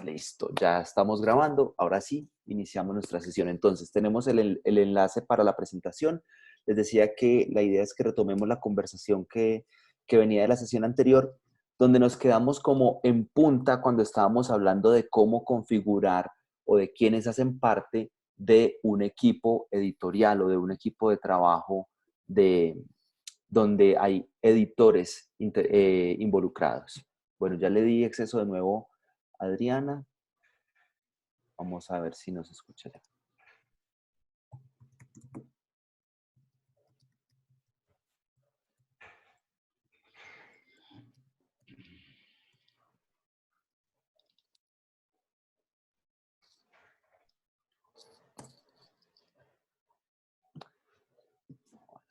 Listo, ya estamos grabando. Ahora sí, iniciamos nuestra sesión. Entonces, tenemos el enlace para la presentación. Les decía que la idea es que retomemos la conversación que venía de la sesión anterior, donde nos quedamos como en punta cuando estábamos hablando de cómo configurar o de quiénes hacen parte de un equipo editorial o de un equipo de trabajo de, donde hay editores involucrados. Bueno, ya le di acceso de nuevo a Adriana. Vamos a ver si nos escucha ya.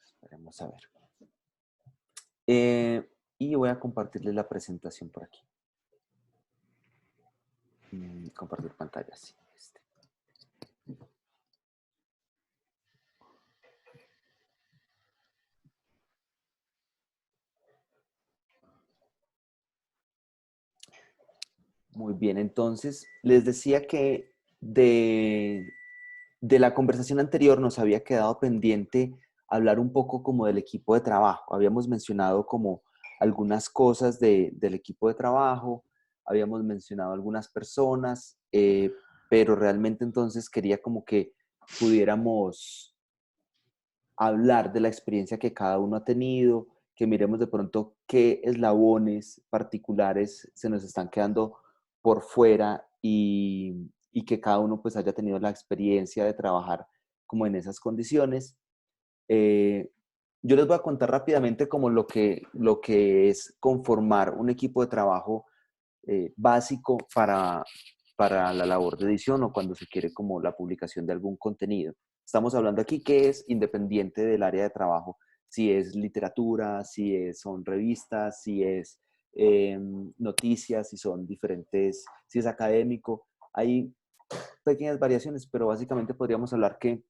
Esperemos a ver. Y voy a compartirles la presentación por aquí. Compartir pantalla, sí. Muy bien, entonces les decía que de la conversación anterior nos había quedado pendiente hablar un poco como del equipo de trabajo. Habíamos mencionado como algunas cosas del equipo de trabajo, habíamos mencionado algunas personas, pero realmente entonces quería como que pudiéramos hablar de la experiencia que cada uno ha tenido, que miremos de pronto qué eslabones particulares se nos están quedando por fuera y que cada uno pues haya tenido la experiencia de trabajar como en esas condiciones. Eh, yo les voy a contar rápidamente como lo que es conformar un equipo de trabajo básico para la labor de edición o cuando se quiere como la publicación de algún contenido. Estamos hablando aquí que es independiente del área de trabajo, si es literatura, son revistas, si es noticias, si son diferentes, si es académico. Hay pequeñas variaciones, pero básicamente podríamos hablar que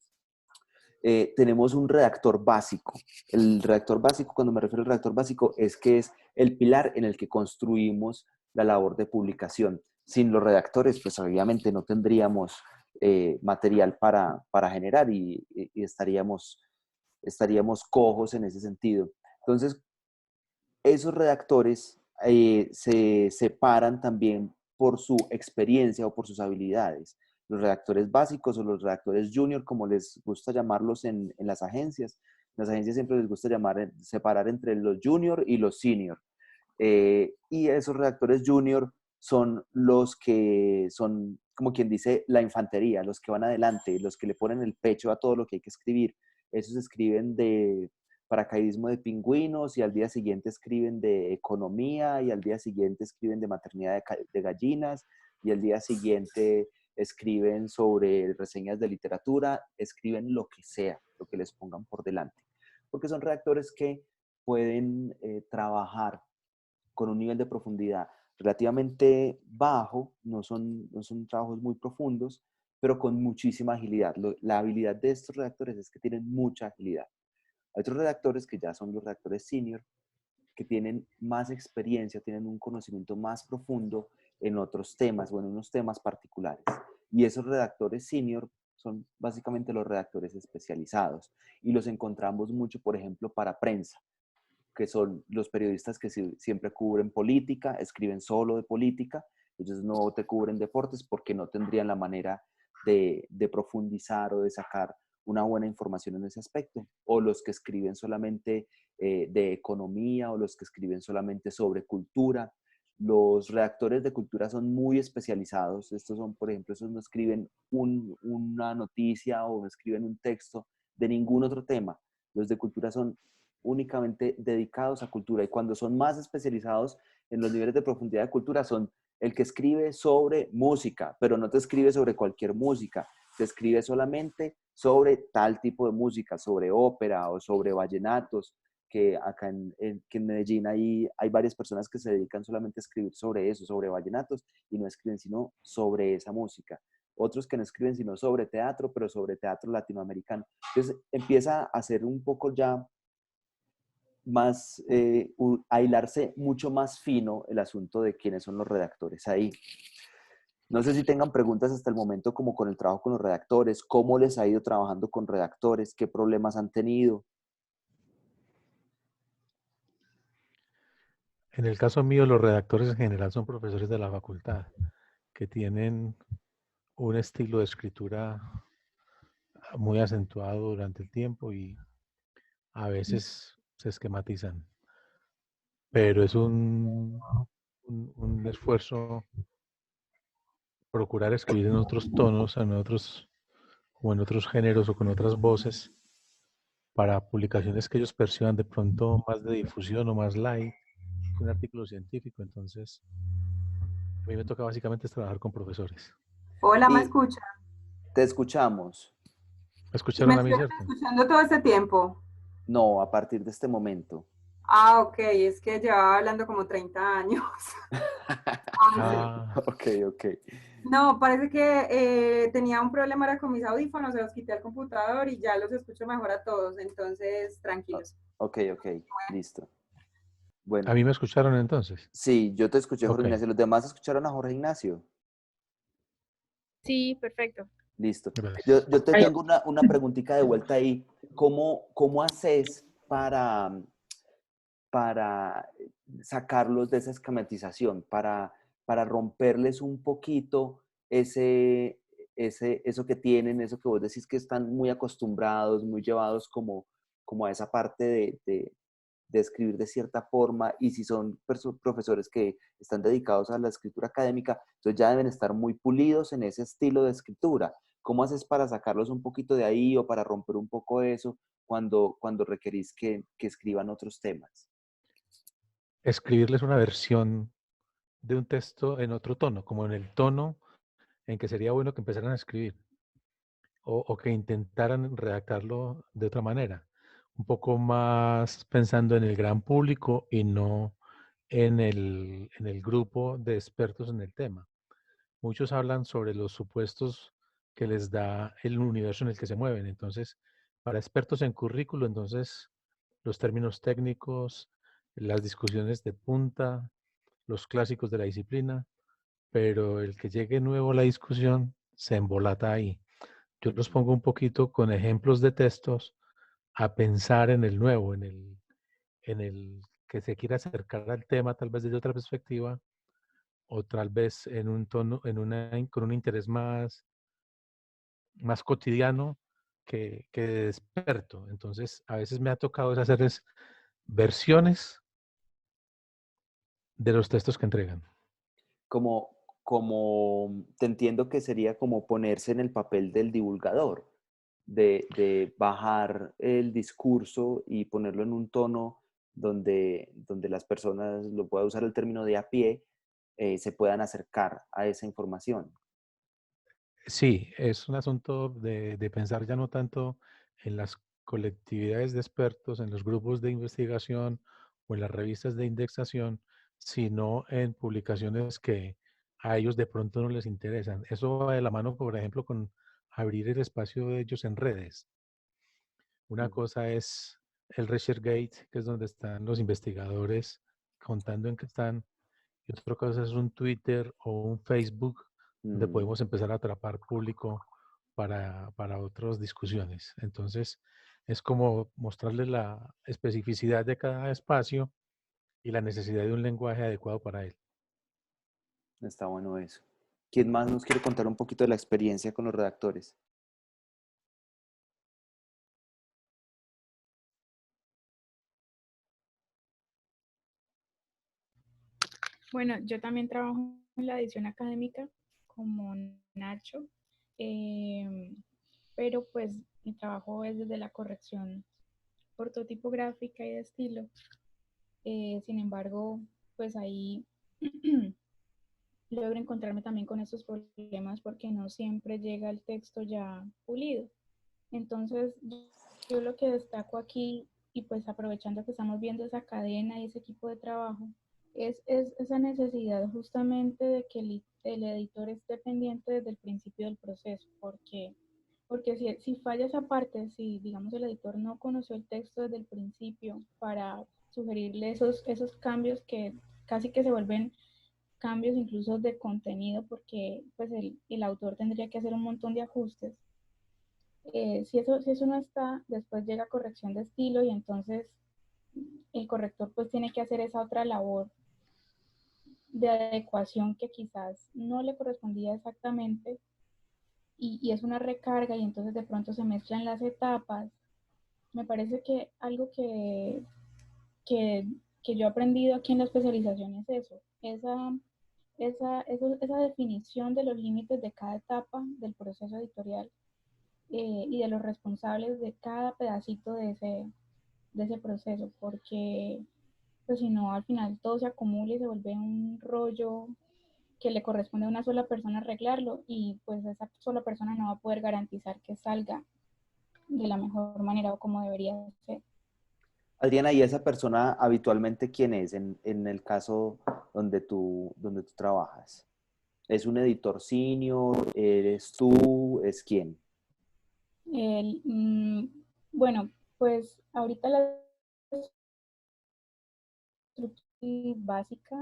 tenemos un redactor básico. El redactor básico, cuando me refiero al redactor básico, es que es el pilar en el que construimos la labor de publicación. Sin los redactores, pues obviamente no tendríamos material para generar y estaríamos cojos en ese sentido. Entonces, esos redactores se separan también por su experiencia o por sus habilidades. Los redactores básicos o los redactores junior, como les gusta llamarlos en las agencias. En las agencias siempre les gusta separar entre los junior y los senior. Y esos redactores junior son los que son, como quien dice, la infantería, los que van adelante, los que le ponen el pecho a todo lo que hay que escribir. Esos escriben de paracaidismo de pingüinos y al día siguiente escriben de economía y al día siguiente escriben de maternidad de gallinas y al día siguiente escriben sobre reseñas de literatura, escriben lo que sea, lo que les pongan por delante. Porque son redactores que pueden trabajar con un nivel de profundidad relativamente bajo, no son trabajos muy profundos, pero con muchísima agilidad. La habilidad de estos redactores es que tienen mucha agilidad. Hay otros redactores que ya son los redactores senior, que tienen más experiencia, tienen un conocimiento más profundo en otros temas o en unos temas particulares. Y esos redactores senior son básicamente los redactores especializados y los encontramos mucho, por ejemplo, para prensa, que son los periodistas que siempre cubren política, escriben solo de política, ellos no te cubren deportes porque no tendrían la manera de profundizar o de sacar una buena información en ese aspecto, o los que escriben solamente de economía, o los que escriben solamente sobre cultura. Los redactores de cultura son muy especializados. Estos son, por ejemplo, esos no escriben una noticia o no escriben un texto de ningún otro tema. Los de cultura son únicamente dedicados a cultura y cuando son más especializados en los niveles de profundidad de cultura son el que escribe sobre música, pero no te escribe sobre cualquier música, te escribe solamente sobre tal tipo de música, sobre ópera o sobre vallenatos, que acá que en Medellín hay varias personas que se dedican solamente a escribir sobre eso, sobre vallenatos, y no escriben sino sobre esa música. Otros que no escriben sino sobre teatro, pero sobre teatro latinoamericano. Entonces empieza a ser un poco ya más, a hilarse mucho más fino el asunto de quiénes son los redactores ahí. No sé si tengan preguntas hasta el momento como con el trabajo con los redactores, cómo les ha ido trabajando con redactores, qué problemas han tenido. En el caso mío, los redactores en general son profesores de la facultad que tienen un estilo de escritura muy acentuado durante el tiempo y a veces se esquematizan, pero es un esfuerzo procurar escribir en otros tonos, en otros, o en otros géneros o con otras voces para publicaciones que ellos perciban de pronto más de difusión o más light que un artículo científico. Entonces, a mí me toca básicamente es trabajar con profesores. Hola, ¿me Y escucha? te escuchamos. ¿Me ¿Y me escucharon a mí, estuvieron cierto? escuchando todo este tiempo? No, a partir de este momento. Ah, ok, es que llevaba hablando como 30 años. Ah, sí. Ah, Ok, ok. No, parece que tenía un problema ahora con mis audífonos, se los quité al computador y ya los escucho mejor a todos, entonces tranquilos. Ok, ok, listo. a Bueno, mí me escucharon entonces. sí, yo te escuché, Jorge Ok, Ignacio. ¿Los demás escucharon a Jorge Ignacio? Sí, perfecto. Listo. gracias. Yo te tengo una preguntita de vuelta ahí. ¿Cómo haces para sacarlos de esa esquematización, para romperles un poquito eso que tienen, eso que vos decís que están muy acostumbrados, muy llevados como a esa parte de escribir de cierta forma, y si son profesores que están dedicados a la escritura académica, entonces ya deben estar muy pulidos en ese estilo de escritura? ¿Cómo haces para sacarlos un poquito de ahí o para romper un poco eso cuando requerís que escriban otros temas? Escribirles una versión de un texto en otro tono, como en el tono en que sería bueno que empezaran a escribir o que intentaran redactarlo de otra manera, un poco más pensando en el gran público y no en el grupo de expertos en el tema. Muchos hablan sobre los supuestos que les da el universo en el que se mueven. Entonces, para expertos en currículo, entonces los términos técnicos, las discusiones de punta, los clásicos de la disciplina, pero el que llegue nuevo a la discusión se embolata ahí. Yo los pongo un poquito con ejemplos de textos a pensar en el nuevo, en el que se quiera acercar al tema tal vez desde otra perspectiva o tal vez en un tono, con un interés más cotidiano que de experto. Entonces, a veces me ha tocado es hacerles versiones de los textos que entregan. Como te entiendo que sería como ponerse en el papel del divulgador, de bajar el discurso y ponerlo en un tono donde las personas, lo pueda usar el término de a pie, se puedan acercar a esa información. Sí, es un asunto de pensar ya no tanto en las colectividades de expertos, en los grupos de investigación o en las revistas de indexación, sino en publicaciones que a ellos de pronto no les interesan. Eso va de la mano, por ejemplo, con abrir el espacio de ellos en redes. Una Ujú. cosa es el ResearchGate, que es donde están los investigadores contando en qué están, y otra cosa es un Twitter o un Facebook donde Mm, podemos empezar a atrapar público para otras discusiones. Entonces, es como mostrarles la especificidad de cada espacio y la necesidad de un lenguaje adecuado para él. está bueno eso. ¿Quién más nos quiere contar un poquito de la experiencia con los redactores? Bueno, yo también trabajo en la edición académica como Nacho, eh, pero pues mi trabajo es desde la corrección ortotipográfica y de estilo. Sin embargo, pues ahí logro encontrarme también con estos problemas porque no siempre llega el texto ya pulido. Entonces, yo lo que destaco aquí, y pues aprovechando que estamos viendo esa cadena y ese equipo de trabajo, es esa necesidad justamente de que el editor esté pendiente desde el principio del proceso, porque si falla esa parte, si digamos el editor no conoció el texto desde el principio para sugerirle esos cambios que casi que se vuelven cambios incluso de contenido, porque pues el autor tendría que hacer un montón de ajustes. Si eso no está, después llega corrección de estilo y entonces el corrector pues tiene que hacer esa otra labor de adecuación que quizás no le correspondía exactamente y es una recarga y entonces de pronto se mezclan las etapas. Me parece que algo que, que yo he aprendido aquí en la especialización es eso, esa definición de los límites de cada etapa del proceso editorial y de los responsables de cada pedacito de ese proceso, porque pues si no al final todo se acumula y se vuelve un rollo que le corresponde a una sola persona arreglarlo y pues esa sola persona no va a poder garantizar que salga de la mejor manera o como debería ser. Adriana, ¿y esa persona habitualmente quién es en el caso donde tú trabajas? ¿Es un editor senior? ¿Eres tú? ¿Es quién? El, mm, bueno, pues ahorita la estructura básica,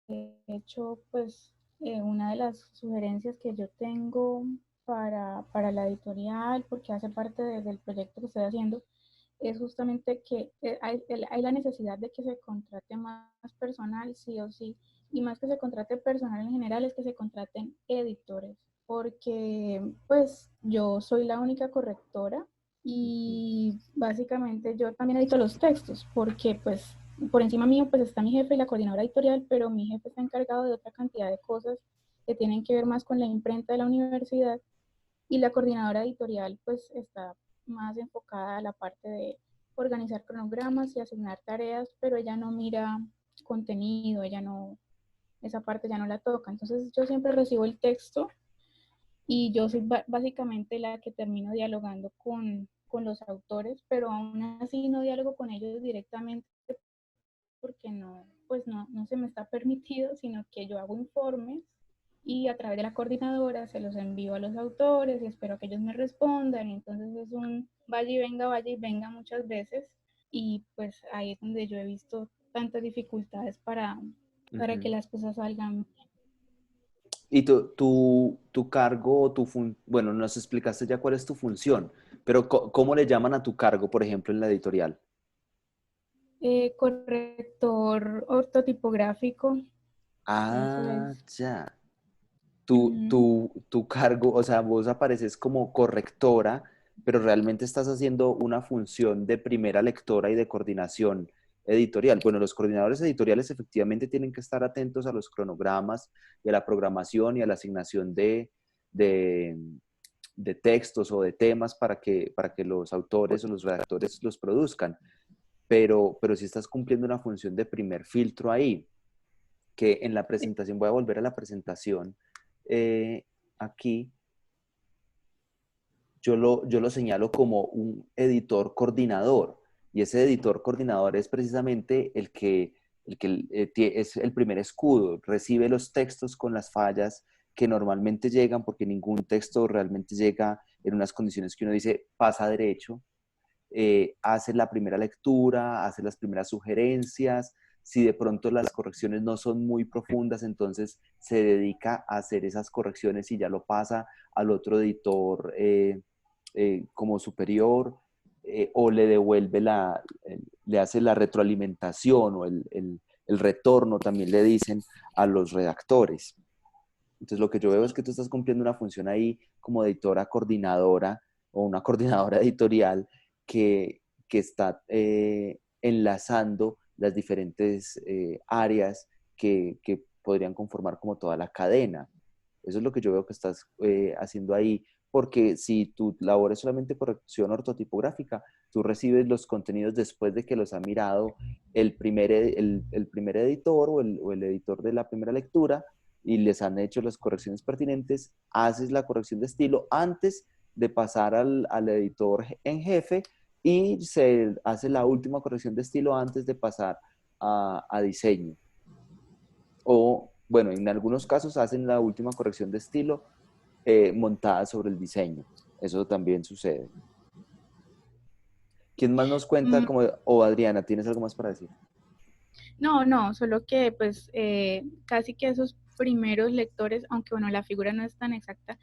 de hecho, pues una de las sugerencias que yo tengo para la editorial, porque hace parte del proyecto que estoy haciendo, es justamente que hay la necesidad de que se contrate más personal, sí o sí, y más que se contrate personal en general, es que se contraten editores, porque pues yo soy la única correctora y básicamente yo también edito los textos, porque pues por encima mío pues está mi jefe y la coordinadora editorial, pero mi jefe está encargado de otra cantidad de cosas que tienen que ver más con la imprenta de la universidad y la coordinadora editorial pues está más enfocada a la parte de organizar cronogramas y asignar tareas, pero ella no mira contenido, ella no, esa parte ya no la toca. Entonces yo siempre recibo el texto y yo soy básicamente la que termino dialogando con los autores, pero aún así no dialogo con ellos directamente porque no, pues no se me está permitido, sino que yo hago informes y a través de la coordinadora se los envío a los autores y espero que ellos me respondan. Entonces es un vaya y venga muchas veces y pues ahí es donde yo he visto tantas dificultades para que las cosas salgan. Y tu cargo o bueno, nos explicaste ya cuál es tu función, pero ¿cómo le llaman a tu cargo, por ejemplo, en la editorial? Corrector ortotipográfico, eso Ah, es. ya. Uh-huh. Tu cargo, o sea, vos apareces como correctora, pero realmente estás haciendo una función de primera lectora y de coordinación editorial. Bueno, los coordinadores editoriales efectivamente tienen que estar atentos a los cronogramas y a la programación y a la asignación de, de textos o de temas para que los autores o los redactores los produzcan. Pero si estás cumpliendo una función de primer filtro ahí, que en la presentación, voy a volver a la presentación, aquí yo lo señalo como un editor coordinador, y ese editor coordinador es precisamente es el primer escudo, recibe los textos con las fallas que normalmente llegan, porque ningún texto realmente llega en unas condiciones que uno dice pasa derecho, hace la primera lectura, hace las primeras sugerencias. Si de pronto las correcciones no son muy profundas, entonces se dedica a hacer esas correcciones y ya lo pasa al otro editor como superior, o le devuelve le hace la retroalimentación o el retorno, también le dicen a los redactores. Entonces lo que yo veo es que tú estás cumpliendo una función ahí como editora coordinadora o una coordinadora editorial que está enlazando las diferentes áreas que podrían conformar como toda la cadena. Eso es lo que yo veo que estás haciendo ahí, porque si tu labor es solamente corrección ortotipográfica, tú recibes los contenidos después de que los ha mirado el primer editor o el editor de la primera lectura y les han hecho las correcciones pertinentes, haces la corrección de estilo antes de pasar al editor en jefe y se hace la última corrección de estilo antes de pasar a diseño. O, bueno, en algunos casos hacen la última corrección de estilo montada sobre el diseño. Eso también sucede. ¿Quién más nos cuenta? O Adriana, ¿tienes algo más para decir? No, no, solo que pues casi que esos primeros lectores, aunque bueno, la figura no es tan exacta,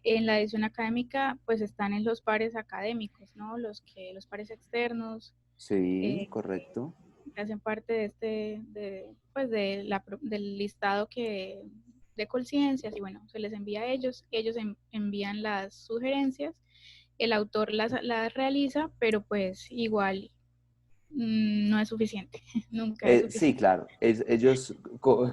en la edición académica pues están en los pares académicos, ¿no? Los pares externos, Sí, eh, correcto. que hacen parte de pues del listado de Colciencias y bueno, se les envía a ellos, ellos envían las sugerencias, el autor las realiza, pero pues igual no es suficiente, nunca es Sí, suficiente. claro. Ellos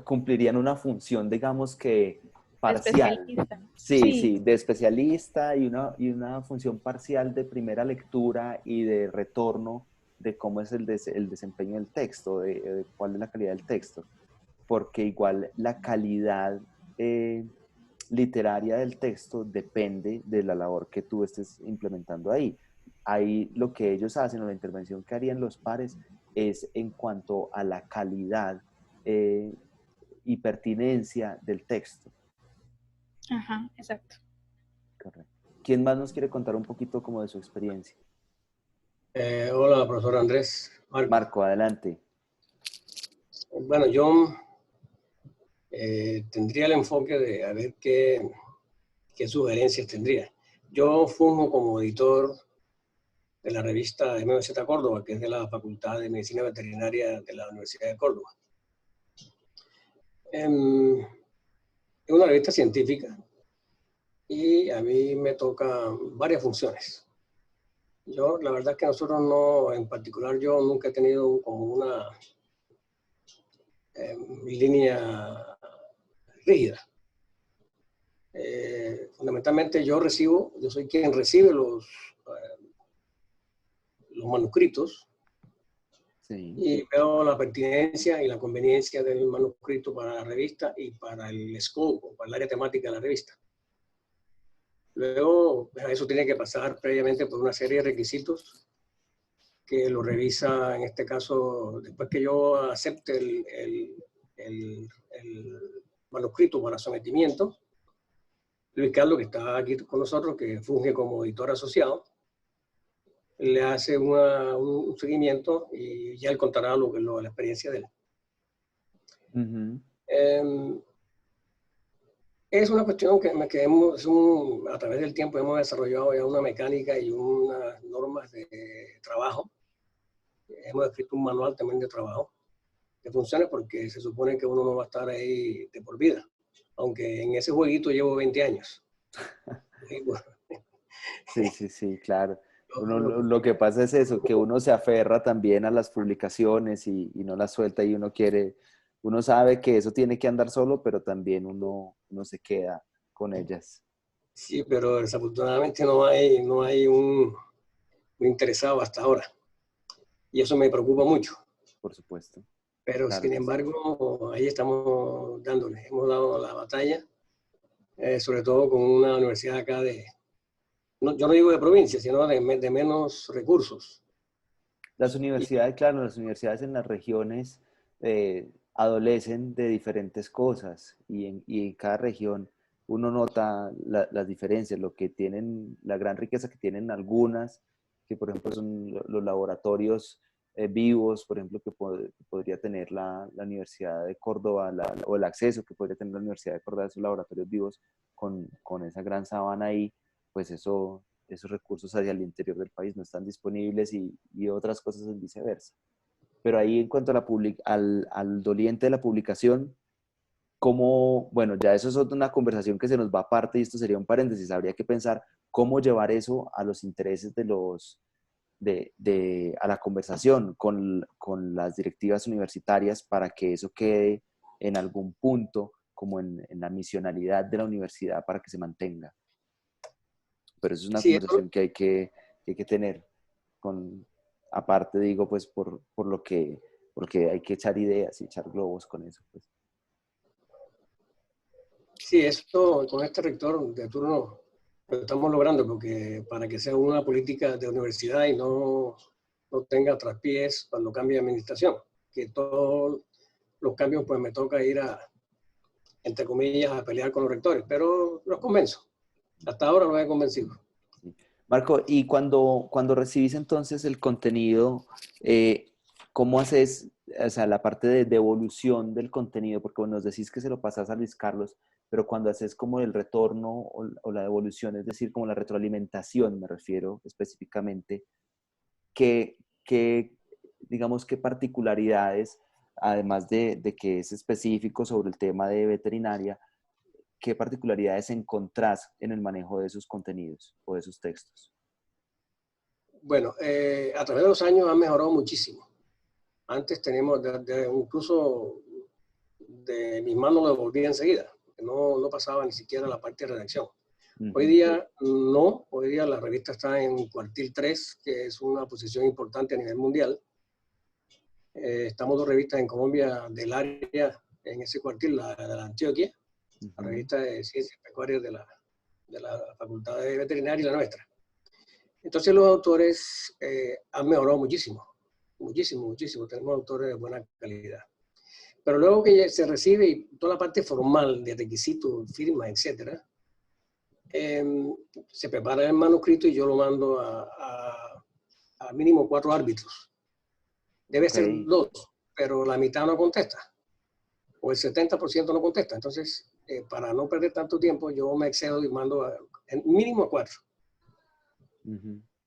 cumplirían una función, digamos que De parcial. especialista. Sí, Sí, sí, de especialista y una función parcial de primera lectura y de retorno de cómo es el desempeño del texto, de cuál es la calidad del texto. Porque igual la calidad literaria del texto depende de la labor que tú estés implementando ahí. Ahí lo que ellos hacen o la intervención que harían los pares es en cuanto a la calidad eh, y pertinencia del texto. ajá, exacto. Correcto. ¿Quién más nos quiere contar un poquito como de su experiencia? Hola, profesor Andrés. Marco. Marco, adelante. Bueno, yo tendría el enfoque de a ver qué sugerencias tendría. Yo funjo como editor de la revista MBZ Córdoba, que es de la Facultad de Medicina Veterinaria de la Universidad de Córdoba. Es una revista científica y a mí me tocan varias funciones. Yo, la verdad es que nosotros no, en particular yo nunca he tenido como una línea rígida. Fundamentalmente yo soy quien recibe los manuscritos Sí. y veo la pertinencia y la conveniencia del manuscrito para la revista y para el scope, para el área temática de la revista. Luego, eso tiene que pasar previamente por una serie de requisitos que lo revisa, en este caso, después que yo acepte el manuscrito para sometimiento, Luis Carlos, que está aquí con nosotros, que funge como editor asociado, le hace un seguimiento y ya él contará la experiencia de él. Es una cuestión que a través del tiempo hemos desarrollado ya una mecánica y unas normas de trabajo. Hemos escrito un manual también de trabajo que funcione porque se supone que uno no va a estar ahí de por vida, aunque en ese jueguito llevo 20 años. Sí, sí, sí, claro. Lo que pasa es eso, que uno se aferra también a las publicaciones y no las suelta y uno sabe que eso tiene que andar solo, pero también uno se queda con ellas. Sí, pero desafortunadamente no hay un interesado hasta ahora. Y eso me preocupa mucho. Por supuesto. Pero Claro sin que sí. embargo, ahí estamos dándole. Hemos dado la batalla, sobre todo con una universidad acá yo no digo de provincia, sino de menos recursos. Las universidades, claro, las universidades en las regiones adolecen de diferentes cosas y en cada región uno nota las diferencias, lo que tienen, la gran riqueza que tienen algunas, que por ejemplo son los laboratorios vivos, por ejemplo, que podría tener la Universidad de Córdoba, o el acceso que podría tener la Universidad de Córdoba a esos laboratorios vivos con esa gran sabana ahí, pues esos recursos hacia el interior del país no están disponibles y otras cosas en viceversa. Pero ahí en cuanto a al doliente de la publicación, cómo, bueno, ya eso es una conversación que se nos va aparte y esto sería un paréntesis, habría que pensar cómo llevar eso a los intereses a la conversación con las directivas universitarias para que eso quede en algún punto como en la misionalidad de la universidad para que se mantenga. Pero eso es una Sí, conversación que hay que tener aparte digo, pues porque hay que echar ideas y echar globos con eso. Pues. sí, esto con este rector de turno lo estamos logrando porque para que sea una política de universidad y no tenga traspiés cuando cambie de administración, que todos los cambios pues me toca ir entre comillas, a pelear con los rectores, pero los convenzo. Hasta ahora los he convencido. Marco, y cuando recibís entonces el contenido, ¿cómo haces o sea, la parte de devolución del contenido, porque bueno, nos decís que se lo pasás a Luis Carlos, pero cuando haces como el retorno o la devolución, es decir, como la retroalimentación, me refiero específicamente, ¿qué, digamos, qué particularidades, además de que es específico sobre el tema de veterinaria, qué particularidades encontrás en el manejo de esos contenidos o de esos textos? Bueno, a través de los años ha mejorado muchísimo. Antes teníamos, incluso de mis manos lo devolvía enseguida. No pasaba ni siquiera la parte de redacción. Hoy día no, hoy día la revista está en cuartil 3, que es una posición importante a nivel mundial. Estamos dos revistas en Colombia del área, en ese cuartil, la de la Antioquia, la revista de Ciencias Pecuarias de la Facultad de Veterinaria y la nuestra. Entonces los autores han mejorado muchísimo, muchísimo, muchísimo. Tenemos autores de buena calidad. Pero luego que se recibe y toda la parte formal de requisitos, firmas, etcétera, se prepara el manuscrito y yo lo mando a mínimo 4 árbitros. Debe ser 2, pero la mitad no contesta, o el 70% no contesta. Entonces, para no perder tanto tiempo, yo me excedo y mando en mínimo 4.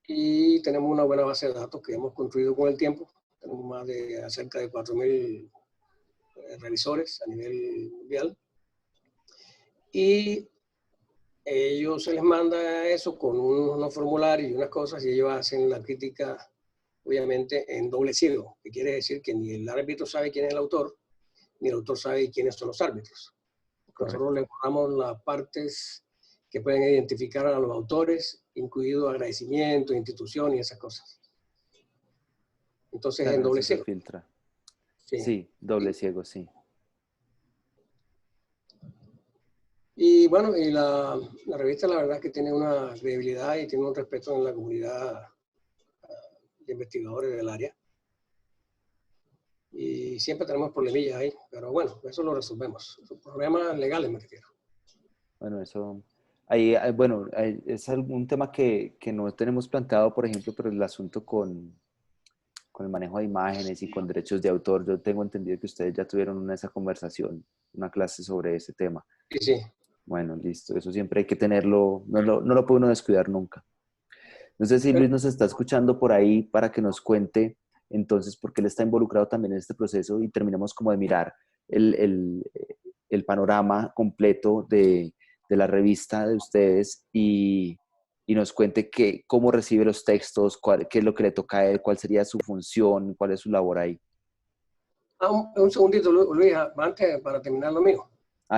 Y tenemos una buena base de datos que hemos construido con el tiempo. Tenemos más de cerca de 4.000 revisores a nivel mundial. Y ellos se les manda eso con unos formularios y unas cosas, y ellos hacen la crítica, obviamente, en doble ciego, que quiere decir que ni el árbitro sabe quién es el autor, ni el autor sabe quiénes son los árbitros. Nosotros le borramos las partes que pueden identificar a los autores, incluido agradecimiento, institución y esas cosas. Entonces, claro, en doble ciego. Filtra. Sí, sí, doble ciego, sí. Y bueno, y la revista la verdad que tiene una credibilidad y tiene un respeto en la comunidad de investigadores del área. Y siempre tenemos problemillas ahí, pero bueno, eso lo resolvemos. Problemas legales me refiero. Bueno, eso... Ahí, bueno, es un tema que no tenemos planteado, por ejemplo, pero el asunto con el manejo de imágenes y con derechos de autor. Yo tengo entendido que ustedes ya tuvieron esa conversación, una clase sobre ese tema. Sí, sí. Bueno, listo. Eso siempre hay que tenerlo, no lo puede uno descuidar nunca. No sé si Luis nos está escuchando por ahí para que nos cuente entonces por qué él está involucrado también en este proceso y terminemos como de mirar el panorama completo de la revista de ustedes y nos cuente cómo recibe los textos, qué es lo que le toca a él, cuál sería su función, cuál es su labor ahí. Un segundito, Luis, antes para terminar lo mío.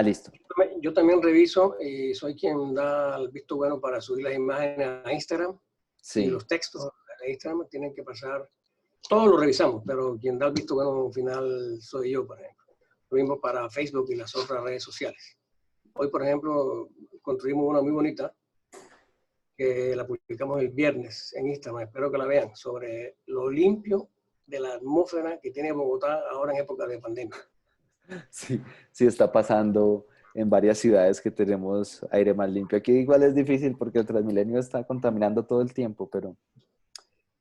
Listo. Yo también reviso y soy quien da el visto bueno para subir las imágenes a Instagram. Sí. Y los textos de Instagram tienen que pasar, todos lo revisamos, pero quien da el visto bueno al final soy yo, por ejemplo. Lo mismo para Facebook y las otras redes sociales. Hoy, por ejemplo, construimos una muy bonita que la publicamos el viernes en Instagram, espero que la vean, sobre lo limpio de la atmósfera que tiene Bogotá ahora en época de pandemia. Sí, sí está pasando en varias ciudades que tenemos aire más limpio. Aquí igual es difícil porque el Transmilenio está contaminando todo el tiempo,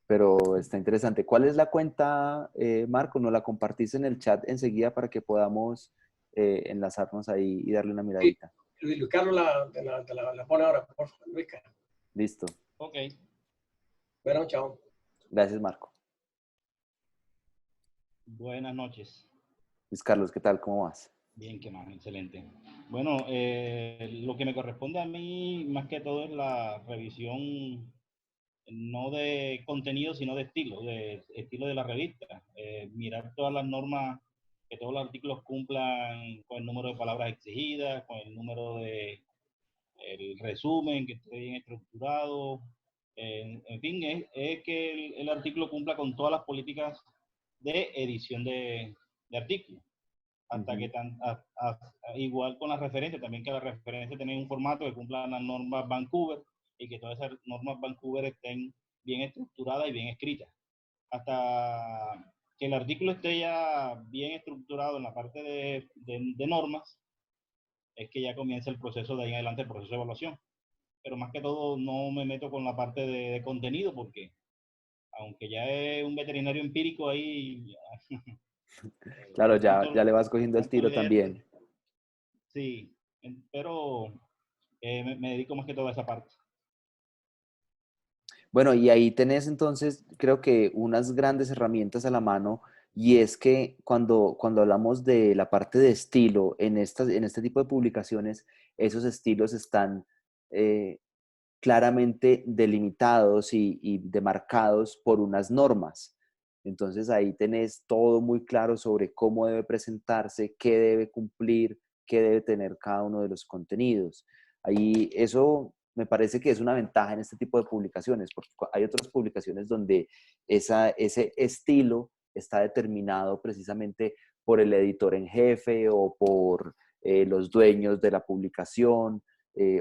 pero está interesante. ¿Cuál es la cuenta, Marco? ¿Nos la compartís en el chat enseguida para que podamos enlazarnos ahí y darle una miradita? Sí, Luis Carlos la pone ahora, por favor, Luis Carlos. Listo. Ok. Bueno, chao. Gracias, Marco. Buenas noches. Luis Carlos, ¿qué tal? ¿Cómo vas? Bien, qué más, excelente. Bueno, lo que me corresponde a mí, más que todo, es la revisión no de contenido, sino de estilo de la revista. Mirar todas las normas, que todos los artículos cumplan con el número de palabras exigidas, con el número de el resumen, que esté bien estructurado. En fin, es que el artículo cumpla con todas las políticas de edición de artículos. Hasta que igual con la referencia, también que la referencia tenga un formato que cumpla las normas Vancouver y que todas esas normas Vancouver estén bien estructuradas y bien escritas. Hasta que el artículo esté ya bien estructurado en la parte de normas, es que ya comienza el proceso de ahí en adelante, el proceso de evaluación. Pero más que todo no me meto con la parte de contenido porque, aunque ya es un veterinario empírico ahí, Claro, Junto ya le vas cogiendo el junto a tiro la idea, también. sí, pero me dedico más que todo a esa parte. Bueno, y ahí tenés entonces, creo que unas grandes herramientas a la mano, y es que cuando hablamos de la parte de estilo en este tipo de publicaciones, esos estilos están eh, claramente delimitados y demarcados por unas normas. Entonces ahí tenés todo muy claro sobre cómo debe presentarse, qué debe cumplir, qué debe tener cada uno de los contenidos. Ahí eso me parece que es una ventaja en este tipo de publicaciones, porque hay otras publicaciones donde ese estilo está determinado precisamente por el editor en jefe o por los dueños de la publicación,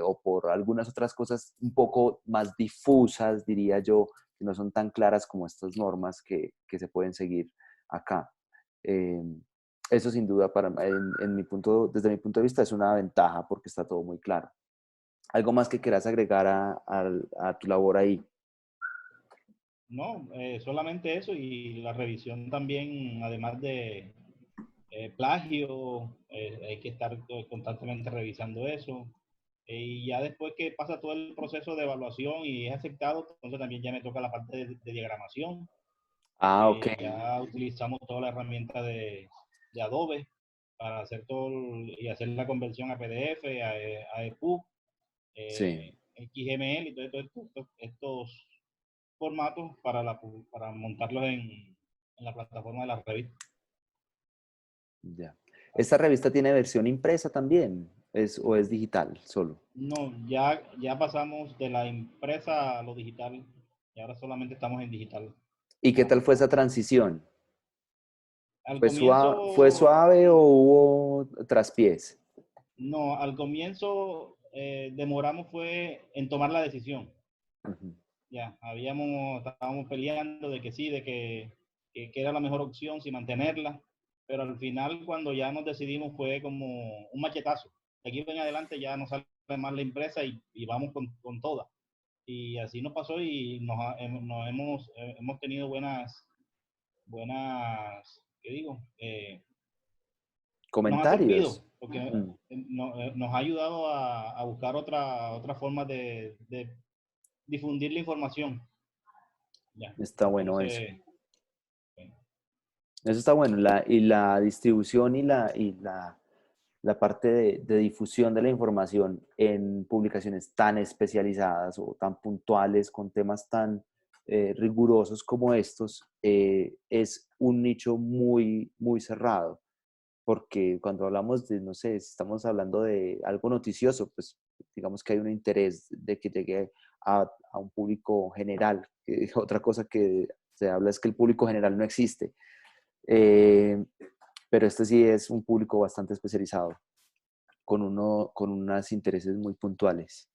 o por algunas otras cosas un poco más difusas, diría yo, que no son tan claras como estas normas que se pueden seguir acá. Eh, Eso sin duda desde mi punto de vista es una ventaja porque está todo muy claro. ¿Algo más que quieras agregar a tu labor ahí? No, solamente eso y la revisión también, además de plagio, hay que estar constantemente revisando eso. Y ya después que pasa todo el proceso de evaluación y es aceptado, entonces también ya me toca la parte de diagramación. Ah, ok. Ya utilizamos toda la herramienta de Adobe para hacer y hacer la conversión a PDF, a EPUB, Sí, XML y todo estos formatos para montarlos en la plataforma de la revista. ya. ¿Esta revista tiene versión impresa también? ¿O es digital solo? No, ya pasamos de la impresa a lo digital y ahora solamente estamos en digital. ¿Y qué tal fue esa transición? Al ¿Fue comienzo, suave o hubo traspiés? no, al comienzo demoramos fue en tomar la decisión. Ujú. Ya, estábamos peleando de que sí, que era la mejor opción, si mantenerla, pero al final cuando ya nos decidimos fue como un machetazo. De aquí en adelante ya no sale más la empresa y vamos con toda. Y así nos pasó y hemos tenido ¿qué digo? Nos ha ¿Comentarios? servido, porque Mm, nos ha ayudado a buscar otra forma de difundir la información. Ya, está bueno eso. entonces, bueno, Eso está bueno. Y la distribución la parte de difusión de la información en publicaciones tan especializadas o tan puntuales, con temas tan rigurosos como estos, es un nicho muy, muy cerrado. Porque cuando hablamos de, no sé, si estamos hablando de algo noticioso, pues digamos que hay un interés de que llegue a un público general. Otra cosa que se habla es que el público general no existe. Eh, pero este sí es un público bastante especializado, con unos intereses muy puntuales.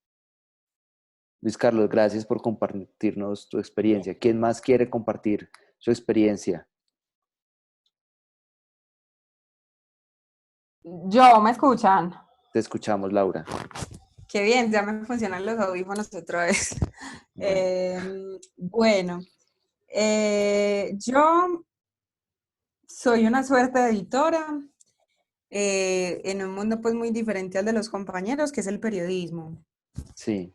Luis Carlos, gracias por compartirnos tu no, experiencia. ¿Quién más quiere compartir su experiencia? ¿Me escuchan? Te escuchamos, Laura. Qué bien, ya me funcionan los audífonos otra vez. Bueno, Bueno, yo soy una suerte de editora en un mundo pues muy diferente al de los compañeros, que es el periodismo. sí.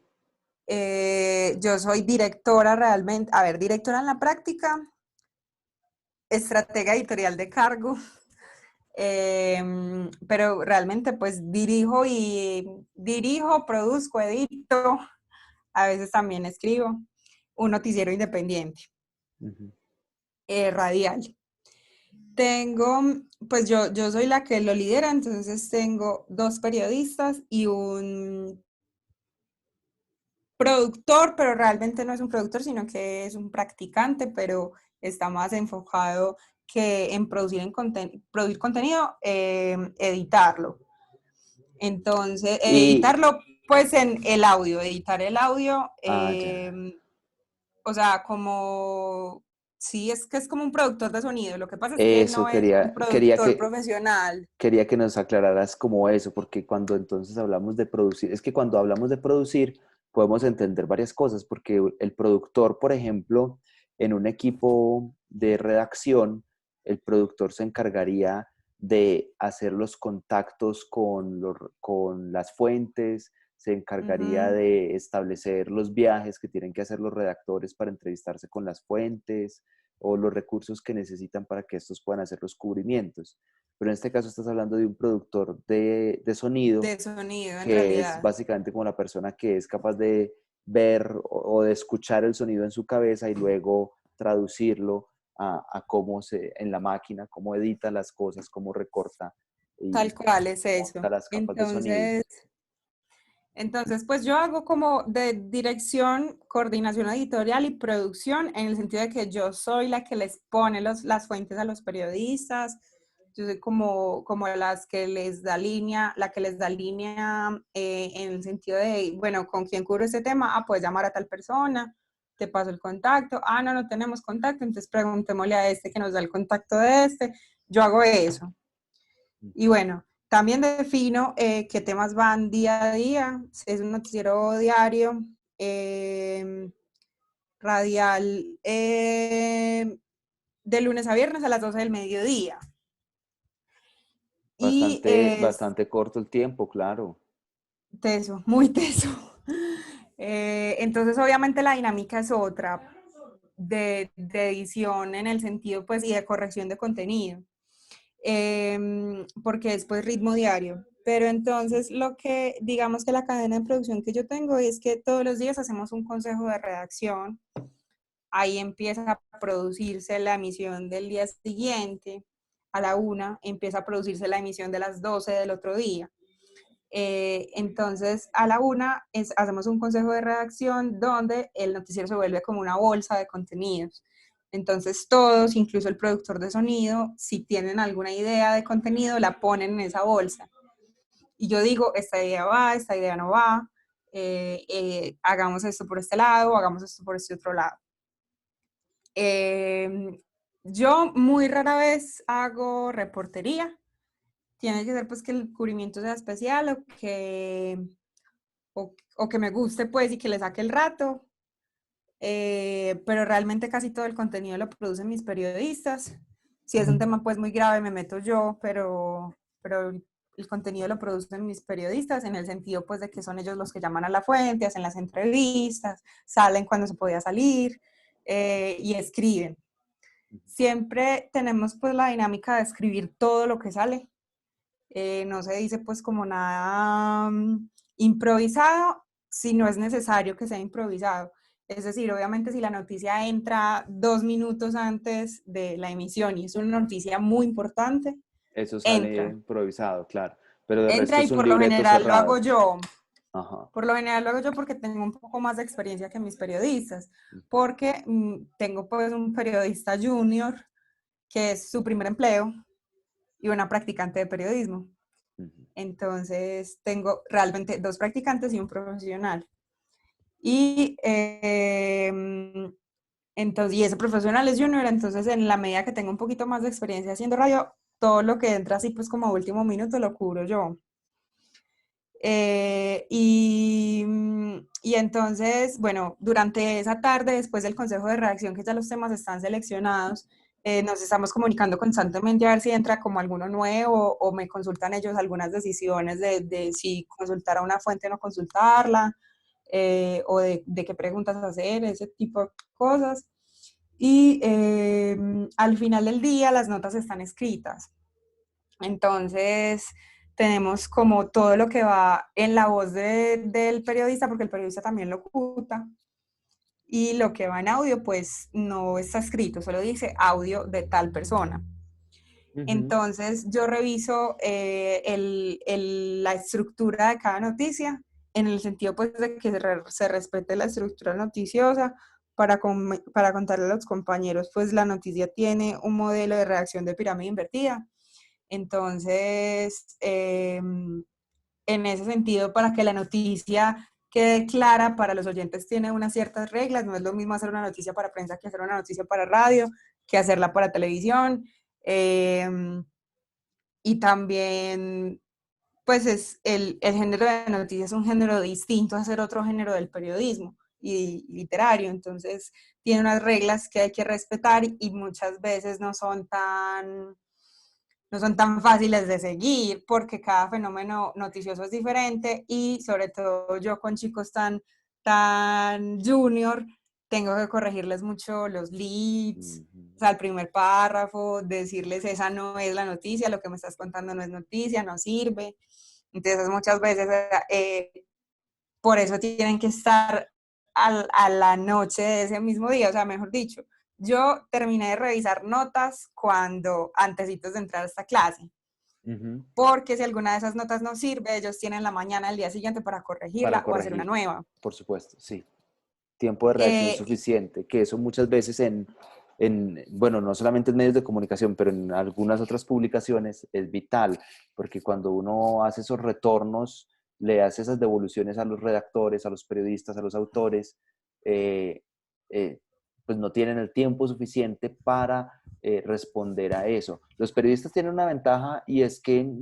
Yo soy directora realmente, a ver, directora en la práctica, estratega editorial de cargo, pero realmente pues dirijo, produzco, edito, a veces también escribo un noticiero independiente, Uh-huh. radial. Tengo, pues yo soy la que lo lidera, entonces tengo 2 periodistas y un productor, pero realmente no es un productor, sino que es un practicante, pero está más enfocado que en producir contenido, editarlo. Entonces, Y, editarlo pues en el audio, editar el audio, ya. o sea, como, sí, es que es como un productor de sonido, lo que pasa es que Eso no es un productor profesional. quería que nos aclararas como eso, porque cuando entonces hablamos de producir, es que cuando hablamos de producir podemos entender varias cosas, porque el productor, por ejemplo, en un equipo de redacción, el productor se encargaría de hacer los contactos con las fuentes, se encargaría de establecer los viajes que tienen que hacer los redactores para entrevistarse con las fuentes o los recursos que necesitan para que estos puedan hacer los cubrimientos. Pero en este caso estás hablando de un productor de sonido, De sonido, en que es realidad. básicamente como la persona que es capaz de ver o de escuchar el sonido en su cabeza y luego traducirlo a cómo en la máquina, cómo edita las cosas, cómo recorta y Tal cual es monta eso. las capas de sonido. Entonces, pues yo hago como de dirección, coordinación editorial y producción, en el sentido de que yo soy la que les pone las fuentes a los periodistas, yo soy como las que les da línea, la que les da línea en el sentido de, bueno, ¿con quién cubro este tema? Ah, puedes llamar a tal persona, te paso el contacto. Ah, no, no tenemos contacto, entonces preguntémosle a este que nos da el contacto de este. Yo hago eso. Y bueno, también defino qué temas van día a día. Es un noticiero diario, radial, de lunes a viernes a las 12 del mediodía. Y es Bastante corto el tiempo, claro. teso, muy teso. Entonces, obviamente la dinámica es otra de edición en el sentido, pues, y de corrección de contenido. Porque es pues ritmo diario. Pero entonces digamos que la cadena de producción que yo tengo es que todos los días hacemos un consejo de redacción, ahí empieza a producirse la emisión del día siguiente, a la 1 empieza a producirse la emisión de las 12 del otro día. Entonces a la 1 hacemos un consejo de redacción donde el noticiero se vuelve como una bolsa de contenidos. Entonces todos, incluso el productor de sonido, si tienen alguna idea de contenido, la ponen en esa bolsa. Y yo digo, esta idea va, esta idea no va, hagamos esto por este lado, hagamos esto por este otro lado. Yo muy rara vez hago reportería. Tiene que ser pues que el cubrimiento sea especial o que me guste pues y que le saque el rato. Pero realmente casi todo el contenido lo producen mis periodistas. Si es un tema pues muy grave me meto yo, pero el contenido lo producen mis periodistas en el sentido pues de que son ellos los que llaman a la fuente, hacen las entrevistas, salen cuando se podía salir y escriben. Siempre tenemos pues la dinámica de escribir todo lo que sale. No se dice pues como nada improvisado si no es necesario que sea improvisado. Es decir, obviamente si la noticia entra 2 minutos antes de la emisión y es una noticia muy importante, Eso sale improvisado, claro. Pero de resto entra y es un por lo libreto general lo hago cerrado. yo. Ajá. Por lo general lo hago yo porque tengo un poco más de experiencia que mis periodistas, porque tengo pues un periodista junior que es su primer empleo y una practicante de periodismo. Entonces tengo realmente 2 practicantes y un profesional. Y entonces, y ese profesional es junior, entonces en la medida que tengo un poquito más de experiencia haciendo radio, todo lo que entra así pues como último minuto lo cubro yo. Y entonces, bueno, durante esa tarde, después del consejo de redacción, que ya los temas están seleccionados, nos estamos comunicando constantemente a ver si entra como alguno nuevo o me consultan ellos algunas decisiones de si consultar a una fuente o no consultarla, o de qué preguntas hacer, ese tipo de cosas. Y al final del día las notas están escritas. Entonces, tenemos como todo lo que va en la voz del periodista, porque el periodista también locuta, y lo que va en audio, pues no está escrito, solo dice audio de tal persona. Entonces, yo reviso la estructura de cada noticia, en el sentido pues de que se respete la estructura noticiosa, para contarle a los compañeros, pues la noticia tiene un modelo de redacción de pirámide invertida. Entonces, en ese sentido, para que la noticia quede clara para los oyentes, tiene unas ciertas reglas. No es lo mismo hacer una noticia para prensa que hacer una noticia para radio, que hacerla para televisión. Y también, pues el género de noticias es un género distinto a ser otro género del periodismo. y literario, entonces tiene unas reglas que hay que respetar y muchas veces no son tan fáciles de seguir porque cada fenómeno noticioso es diferente y sobre todo yo con chicos tan junior tengo que corregirles mucho los leads, o sea, el primer párrafo, decirles esa no es la noticia, lo que me estás contando no es noticia, no sirve. Entonces muchas veces por eso tienen que estar a la noche de ese mismo día, o sea, mejor dicho, yo terminé de revisar notas antesitos de entrar a esta clase. Porque si alguna de esas notas no sirve, ellos tienen la mañana del día siguiente para corregirla o hacer una nueva. Por supuesto, sí. Tiempo de reacción suficiente, que eso muchas veces bueno, no solamente en medios de comunicación, pero en algunas otras publicaciones es vital, porque cuando uno hace esos retornos, le hace esas devoluciones a los redactores, a los periodistas, a los autores, pues no tienen el tiempo suficiente para responder a eso. Los periodistas tienen una ventaja y es que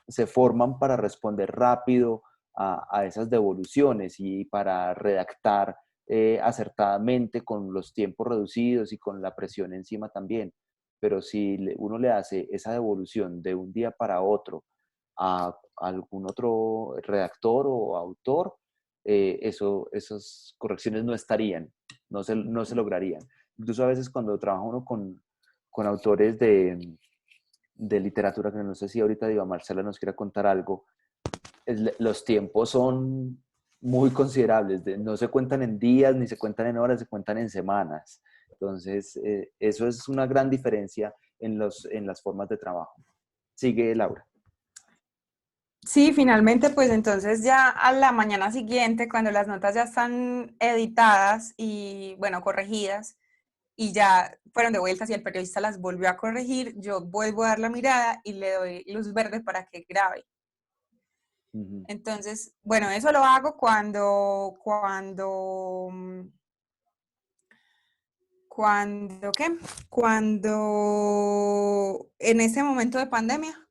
se forman para responder rápido a esas devoluciones y para redactar acertadamente con los tiempos reducidos y con la presión encima también. Pero si uno le hace esa devolución de un día para otro a algún otro redactor o autor, esas correcciones no estarían, no se lograrían. Incluso a veces cuando trabaja uno con autores de literatura, que no sé si ahorita Diva Marcela nos quiera contar algo, los tiempos son muy considerables, no se cuentan en días, ni se cuentan en horas, se cuentan en semanas. Entonces, eso es una gran diferencia en las formas de trabajo. Sigue, Laura. Sí, finalmente, pues entonces ya a la mañana siguiente, cuando las notas ya están editadas y, bueno, corregidas, y ya fueron de vueltas y el periodista las volvió a corregir, yo vuelvo a dar la mirada y le doy luz verde para que grabe. Entonces, bueno, eso lo hago cuando en este momento de pandemia,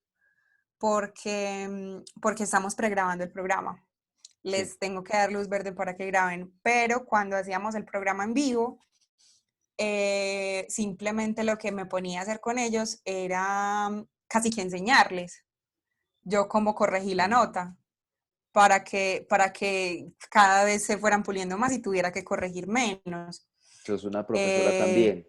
porque estamos pregrabando el programa. Les tengo que dar luz verde para que graben, pero cuando hacíamos el programa en vivo, simplemente lo que me ponía a hacer con ellos era casi que enseñarles yo cómo corregí la nota para que cada vez se fueran puliendo más y tuviera que corregir menos. Sos una profesora también.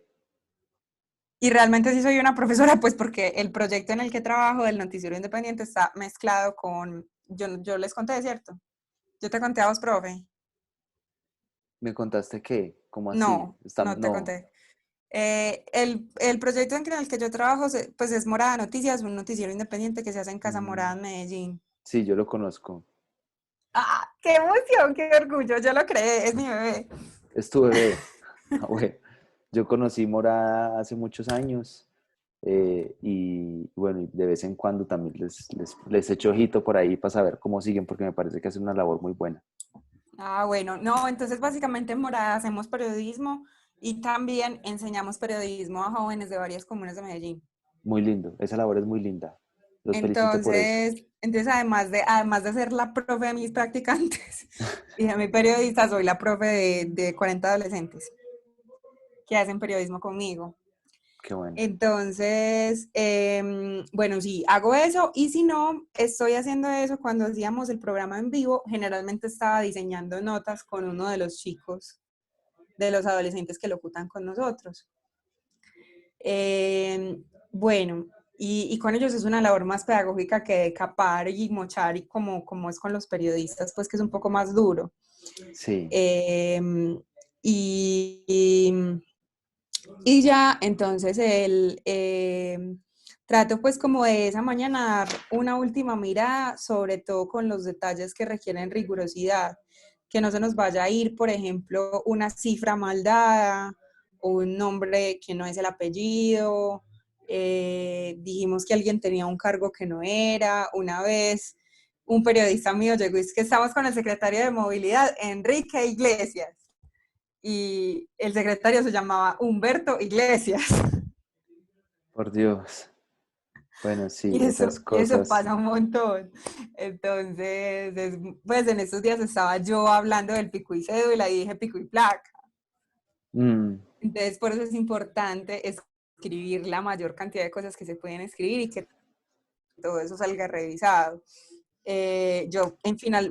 Y realmente sí soy una profesora, pues porque el proyecto en el que trabajo del Noticiero Independiente está mezclado con, yo les conté, ¿cierto? Yo te conté a vos, profe. ¿Me contaste qué? ¿Cómo así? No, no te conté. El proyecto en el que yo trabajo pues es Morada Noticias, un noticiero independiente que se hace en Casa Morada en Medellín. Sí, yo lo conozco. ¡Ah, qué emoción, qué orgullo! Yo lo creé, es mi bebé. Es tu bebé. Bueno, yo conocí Morada hace muchos años y bueno, de vez en cuando también les echo ojito por ahí para saber cómo siguen porque me parece que hacen una labor muy buena. Ah, bueno, no, entonces básicamente en Morada hacemos periodismo y también enseñamos periodismo a jóvenes de varias comunas de Medellín. Muy lindo, esa labor es muy linda. Los felicito por eso. Entonces además de ser la profe de mis practicantes y de mi periodista, soy la profe de 40 adolescentes que hacen periodismo conmigo. Qué bueno. Entonces, bueno, sí, hago eso y si no, estoy haciendo eso cuando hacíamos el programa en vivo, generalmente estaba diseñando notas con uno de los chicos, de los adolescentes que locutan con nosotros. Bueno, y con ellos es una labor más pedagógica que de capar y mochar y como es con los periodistas, pues que es un poco más duro. Sí. Y ya, entonces trato pues como de esa mañana dar una última mirada, sobre todo con los detalles que requieren rigurosidad, que no se nos vaya a ir, por ejemplo, una cifra mal dada o un nombre que no es el apellido. Dijimos que alguien tenía un cargo que no era. Una vez un periodista mío llegó y es que estamos con el secretario de Movilidad, Enrique Iglesias. Y el secretario se llamaba Humberto Iglesias. Por Dios. Bueno, sí, Y esas eso cosas. pasa un montón. Entonces, pues en estos días estaba yo hablando del pico y cédula y dije pico y placa. Mm, Entonces, por eso es importante escribir la mayor cantidad de cosas que se pueden escribir y que todo eso salga revisado.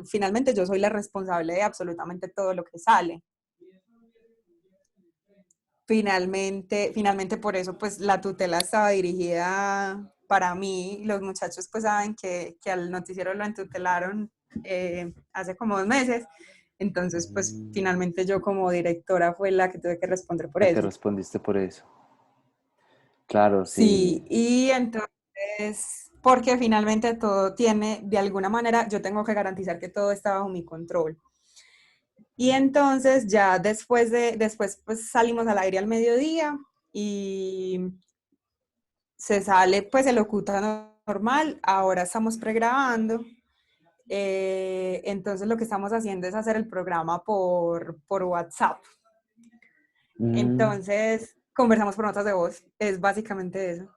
Finalmente yo soy la responsable de absolutamente todo lo que sale. Finalmente por eso pues la tutela estaba dirigida para mí. Los muchachos pues saben que al noticiero lo entutelaron hace como 2 meses. Entonces pues mm, finalmente yo como directora fue la que tuve que responder por ¿A qué eso. respondiste por eso? Claro, sí. Sí, y entonces, porque finalmente todo tiene, de alguna manera, yo tengo que garantizar que todo está bajo mi control. Y entonces ya después pues salimos al aire al mediodía y se sale pues el Ocuta normal, ahora estamos pregrabando. Entonces lo que estamos haciendo es hacer el programa por WhatsApp. Mm, Entonces conversamos por notas de voz, es básicamente eso.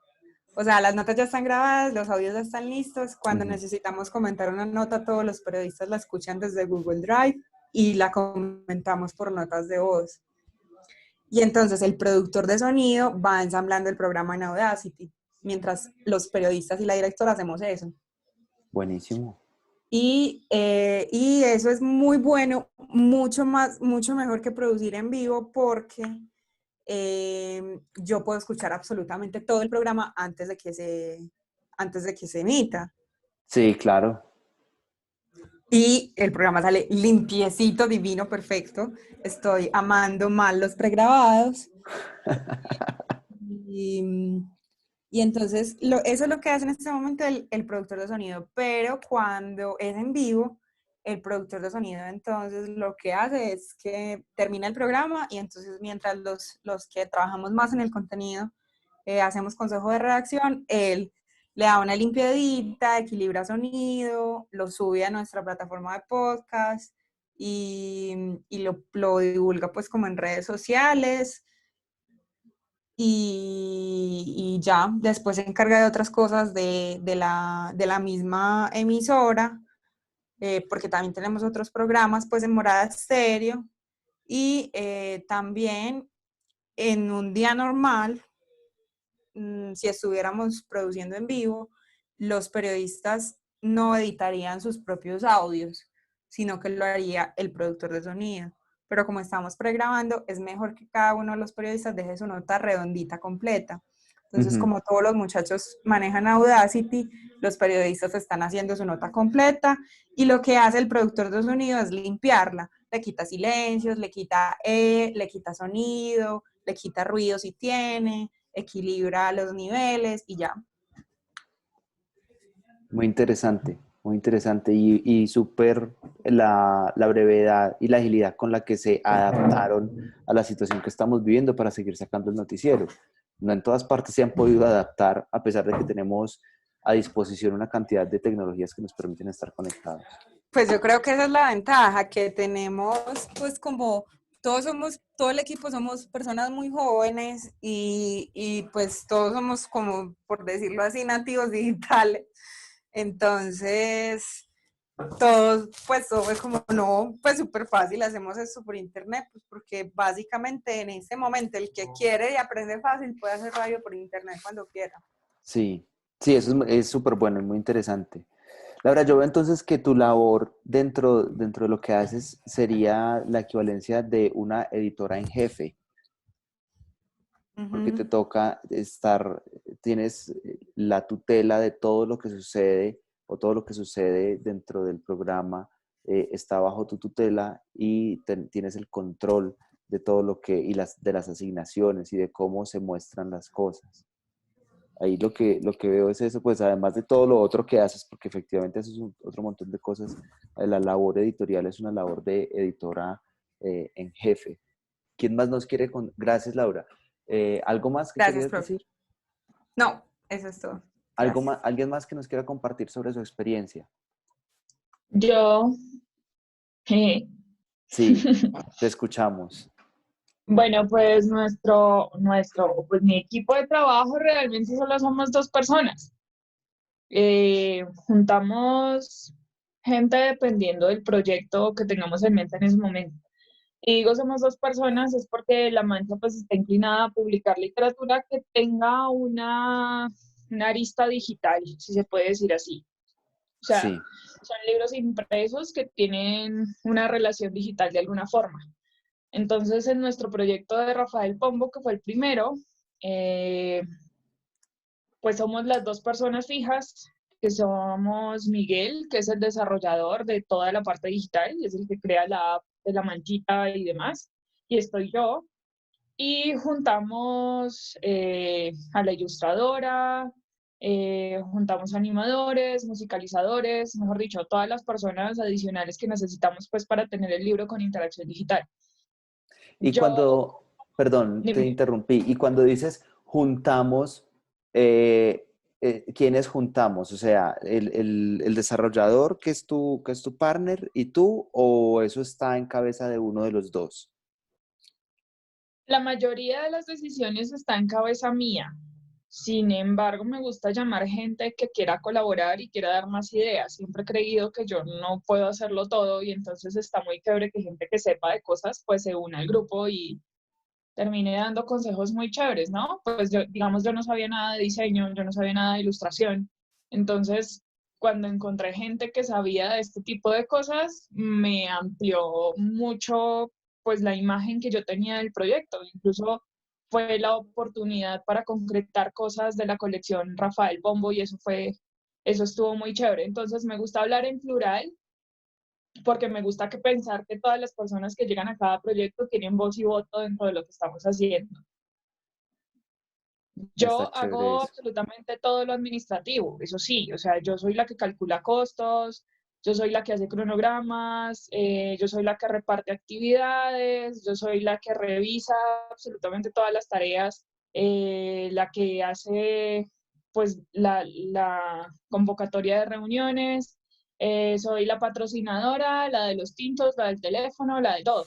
O sea, las notas ya están grabadas, los audios ya están listos. Cuando ujú. necesitamos comentar una nota, todos los periodistas la escuchan desde Google Drive y la comentamos por notas de voz. Y entonces el productor de sonido va ensamblando el programa en Audacity, mientras los periodistas y la directora hacemos eso. Buenísimo. Y eso es muy bueno, mucho mejor que producir en vivo porque yo puedo escuchar absolutamente todo el programa antes de que se emita. Sí, claro. Y el programa sale limpiecito, divino, perfecto. Estoy amando mal los pregrabados. Y, y entonces eso es lo que hace en este momento el productor de sonido. Pero cuando es en vivo, el productor de sonido entonces lo que hace es que termina el programa y entonces mientras los que trabajamos más en el contenido hacemos consejo de redacción, él le da una limpiadita, equilibra sonido, lo sube a nuestra plataforma de podcast y lo divulga pues como en redes sociales y ya, después se encarga de otras cosas de la misma emisora, porque también tenemos otros programas pues en Morada Estéreo y también en un día normal, si estuviéramos produciendo en vivo, los periodistas no editarían sus propios audios, sino que lo haría el productor de sonido. Pero como estamos pregrabando, es mejor que cada uno de los periodistas deje su nota redondita, completa. Entonces, Ujú. como todos los muchachos manejan Audacity, los periodistas están haciendo su nota completa y lo que hace el productor de sonido es limpiarla. Le quita silencios, le quita sonido, le quita ruido si tiene, equilibra los niveles y ya. Muy interesante, muy interesante. Y súper la brevedad y la agilidad con la que se adaptaron a la situación que estamos viviendo para seguir sacando el noticiero. No en todas partes se han podido adaptar, a pesar de que tenemos a disposición una cantidad de tecnologías que nos permiten estar conectados. Pues yo creo que esa es la ventaja que tenemos, pues como todo el equipo somos personas muy jóvenes y pues todos somos como, por decirlo así, nativos digitales. Entonces, todo es como, no, pues súper fácil, hacemos esto por internet, pues porque básicamente en este momento el que quiere y aprende fácil puede hacer radio por internet cuando quiera. Sí, sí, eso es súper bueno y muy interesante. Laura, yo veo entonces que tu labor dentro de lo que haces sería la equivalencia de una editora en jefe, porque te Uh-huh. toca tienes la tutela de todo lo que sucede o todo lo que sucede dentro del programa está bajo tu tutela y tienes el control de todo de las asignaciones y de cómo se muestran las cosas. Ahí lo que veo es eso, pues además de todo lo otro que haces, porque efectivamente haces otro montón de cosas, la labor editorial es una labor de editora en jefe. ¿Quién más nos quiere Gracias, Laura. ¿Algo más que Gracias, querías profe. decir? No, eso es todo. Gracias. ¿Alguien más que nos quiera compartir sobre su experiencia? Yo, eh, Sí, te escuchamos. bueno, pues pues mi equipo de trabajo realmente solo somos 2 personas. Juntamos gente dependiendo del proyecto que tengamos en mente en ese momento. Y digo somos 2 personas, es porque la Mancha pues está inclinada a publicar literatura que tenga una arista digital, si se puede decir así. O sea, Sí. son libros impresos que tienen una relación digital de alguna forma. Entonces, en nuestro proyecto de Rafael Pombo, que fue el primero, pues somos las 2 personas fijas, que somos Miguel, que es el desarrollador de toda la parte digital, es el que crea la app de la manchita y demás, y estoy yo, y juntamos a la ilustradora, juntamos animadores, musicalizadores, mejor dicho, todas las personas adicionales que necesitamos pues para tener el libro con interacción digital. Y Yo, cuando, perdón, te dime, interrumpí, y cuando dices juntamos, ¿quiénes juntamos? O sea, el desarrollador que es tu partner y tú, o eso está en cabeza de uno de los dos. la mayoría de las decisiones está en cabeza mía. Sin embargo, me gusta llamar gente que quiera colaborar y quiera dar más ideas. Siempre he creído que yo no puedo hacerlo todo y entonces está muy chévere que gente que sepa de cosas pues se una al grupo y termine dando consejos muy chéveres, ¿no? Pues yo, digamos, yo no sabía nada de diseño, yo no sabía nada de ilustración. Entonces, cuando encontré gente que sabía de este tipo de cosas, me amplió mucho pues la imagen que yo tenía del proyecto. Incluso fue la oportunidad para concretar cosas de la colección Rafael Pombo y eso estuvo muy chévere. Entonces, me gusta hablar en plural porque me gusta pensar que todas las personas que llegan a cada proyecto tienen voz y voto dentro de lo que estamos haciendo. Está Yo chévere hago eso. absolutamente todo lo administrativo, eso sí, o sea, yo soy la que calcula costos, yo soy la que hace cronogramas, yo soy la que reparte actividades, yo soy la que revisa absolutamente todas las tareas, la que hace pues la convocatoria de reuniones, soy la patrocinadora, la de los tintos, la del teléfono, la de todo.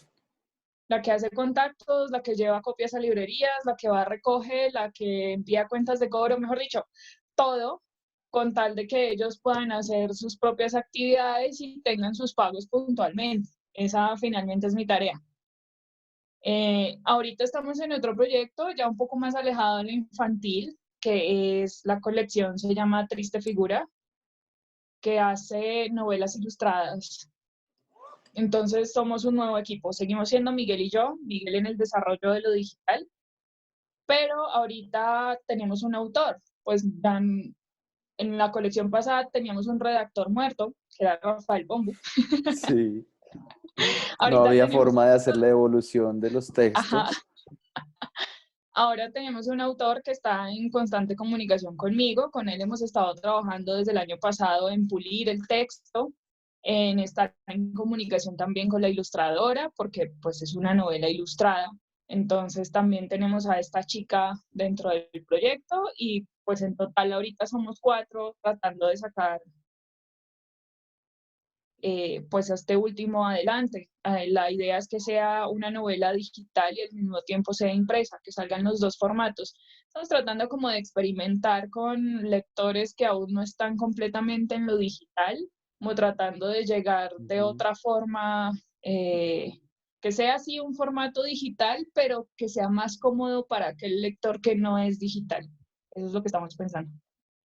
La que hace contactos, la que lleva copias a librerías, la que va a recoger, la que envía cuentas de cobro, mejor dicho, todo con tal de que ellos puedan hacer sus propias actividades y tengan sus pagos puntualmente. Esa finalmente es mi tarea. Ahorita estamos en otro proyecto ya un poco más alejado de lo infantil, que es la colección, se llama Triste Figura, que hace novelas ilustradas. Entonces somos un nuevo equipo. Seguimos siendo Miguel y yo, Miguel en el desarrollo de lo digital, pero ahorita tenemos un autor. Pues en la colección pasada teníamos un redactor muerto, que era Rafael Pombo. Sí. No Ahorita había tenemos forma de hacer la evolución de los ajá, textos. ahora tenemos un autor que está en constante comunicación conmigo. Con él hemos estado trabajando desde el año pasado en pulir el texto, en estar en comunicación también con la ilustradora, porque pues es una novela ilustrada. Entonces también tenemos a esta chica dentro del proyecto y pues en total ahorita somos 4 tratando de sacar pues este último adelante. La idea es que sea una novela digital y al mismo tiempo sea impresa, que salgan los 2 formatos. Estamos tratando como de experimentar con lectores que aún no están completamente en lo digital, como tratando de llegar de otra forma, que sea así un formato digital, pero que sea más cómodo para aquel lector que no es digital. Eso es lo que estamos pensando.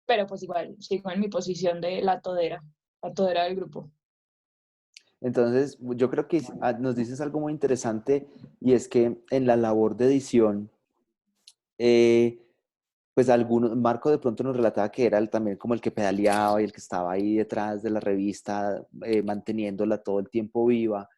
Pero pues igual, sigo en mi posición de la todera del grupo. Entonces, yo creo que nos dices algo muy interesante y es que en la labor de edición, eh, pues Marco de pronto nos relataba que era también como el que pedaleaba y el que estaba ahí detrás de la revista, manteniéndola todo el tiempo viva.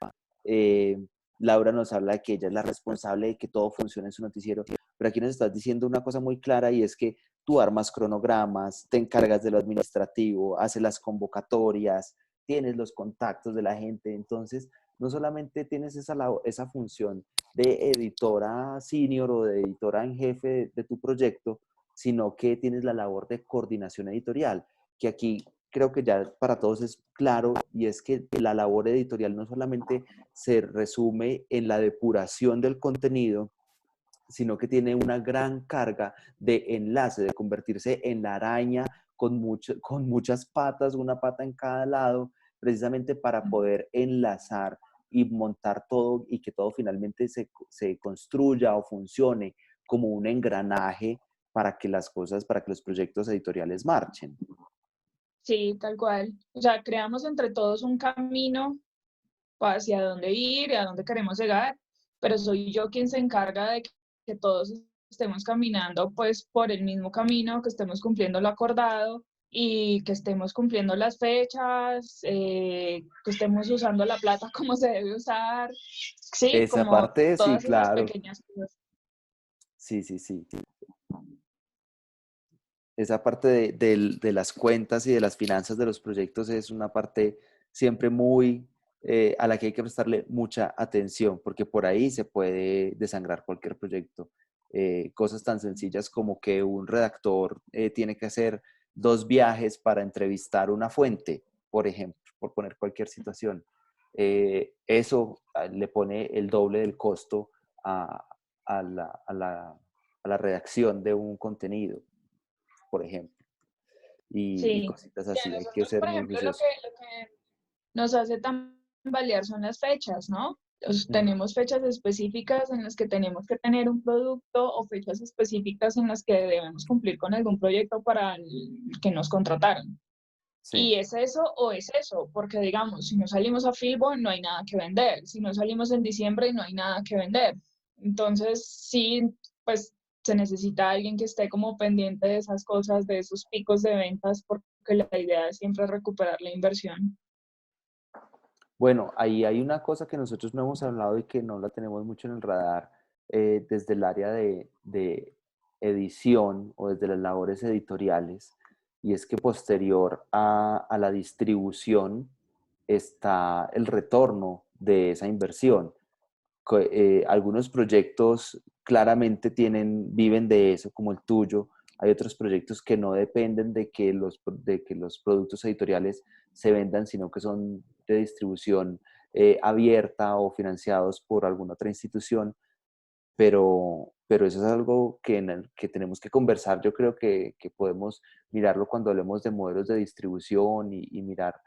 Eh, Laura nos habla de que ella es la responsable de que todo funcione en su noticiero, pero aquí nos estás diciendo una cosa muy clara y es que tú armas cronogramas, te encargas de lo administrativo, haces las convocatorias, tienes los contactos de la gente, entonces no solamente tienes esa función de editora senior o de editora en jefe de tu proyecto, sino que tienes la labor de coordinación editorial, que aquí creo que ya para todos es claro, y es que la labor editorial no solamente se resume en la depuración del contenido, sino que tiene una gran carga de enlace, de convertirse en la araña con muchas patas, una pata en cada lado, precisamente para poder enlazar y montar todo y que todo finalmente se construya o funcione como un engranaje para que las cosas, para que los proyectos editoriales marchen. Sí, tal cual. O sea, creamos entre todos un camino hacia dónde ir y a dónde queremos llegar, pero soy yo quien se encarga de que todos estemos caminando pues por el mismo camino, que estemos cumpliendo lo acordado y que estemos cumpliendo las fechas, que estemos usando la plata como se debe usar, sí, Esa como parte, sí, todas esas claro. pequeñas cosas. Sí, sí, sí. Esa parte de las cuentas y de las finanzas de los proyectos es una parte siempre muy a la que hay que prestarle mucha atención, porque por ahí se puede desangrar cualquier proyecto. Cosas tan sencillas como que un redactor tiene que hacer 2 viajes para entrevistar una fuente, por ejemplo, por poner cualquier situación. Eso le pone el doble del costo a la redacción de un contenido, por ejemplo, y Sí, cositas y a así. Hay que nosotros, ser por muy ejemplo, juicioso. lo que nos hace tambalear son las fechas, ¿no? Mm. Tenemos fechas específicas en las que tenemos que tener un producto o fechas específicas en las que debemos cumplir con algún proyecto para el que nos contrataron. Sí. Y es eso o es eso, porque digamos, si no salimos a Filbo no hay nada que vender, si no salimos en diciembre no hay nada que vender. Entonces, sí, pues se necesita alguien que esté como pendiente de esas cosas, de esos picos de ventas, porque la idea es siempre recuperar la inversión. Bueno, ahí hay una cosa que nosotros no hemos hablado y que no la tenemos mucho en el radar desde el área de edición o desde las labores editoriales, y es que posterior a la distribución está el retorno de esa inversión. Algunos proyectos claramente viven de eso, como el tuyo. Hay otros proyectos que no dependen de que los productos editoriales se vendan, sino que son de distribución abierta o financiados por alguna otra institución. Pero eso es algo que tenemos que conversar. Yo creo que podemos mirarlo cuando hablemos de modelos de distribución y mirar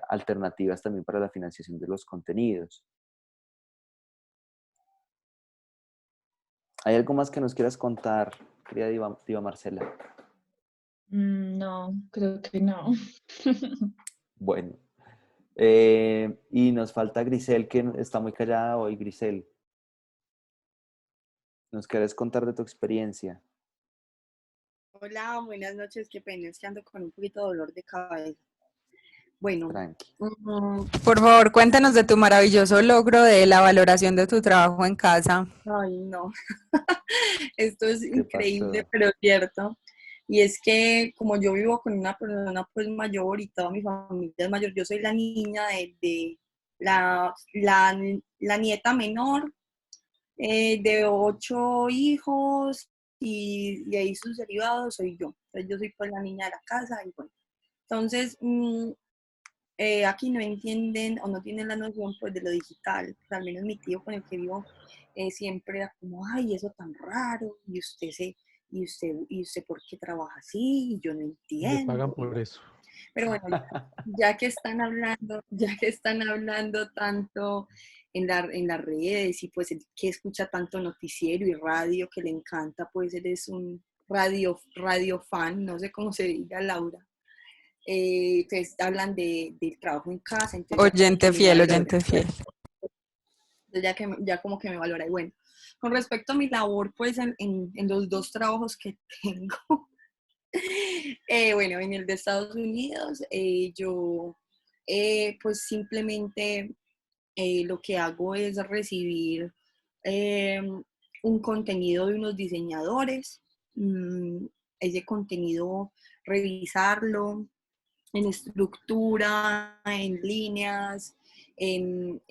alternativas también para la financiación de los contenidos. ¿Hay algo más que nos quieras contar, querida diva Marcela? No, creo que no. Bueno, y nos falta Grisel, que está muy callada hoy. Grisel, ¿nos quieres contar de tu experiencia? Hola, buenas noches. Qué pena, es que ando con un poquito de dolor de cabeza. Bueno, Tranqui. Por favor, cuéntanos de tu maravilloso logro de la valoración de tu trabajo en casa. ay, no. Esto es ¿Qué increíble, pasó? pero cierto. Y es que como yo vivo con una persona pues mayor y toda mi familia es mayor, yo soy la niña de la nieta menor de 8 hijos y de ahí sus derivados soy yo. Entonces yo soy pues la niña de la casa y bueno. Entonces, aquí no entienden o no tienen la noción pues de lo digital. Pues, al menos mi tío con el que vivo siempre era como, ay, eso tan raro, y usted por qué trabaja así, y yo no Le pagan entiendo. Y por bueno. eso. Pero bueno, ya que están hablando tanto en las redes y pues el que escucha tanto noticiero y radio que le encanta, pues él es un radio fan, no sé cómo se diga, Laura. Entonces hablan del trabajo en casa, entonces ya como que Oyente me fiel, valora, oyente fiel. ya como que me valora. Y bueno, con respecto a mi labor, pues en los 2 trabajos que tengo, bueno, en el de Estados Unidos, yo pues simplemente lo que hago es recibir un contenido de unos diseñadores, ese contenido revisarlo, en estructura, en líneas, en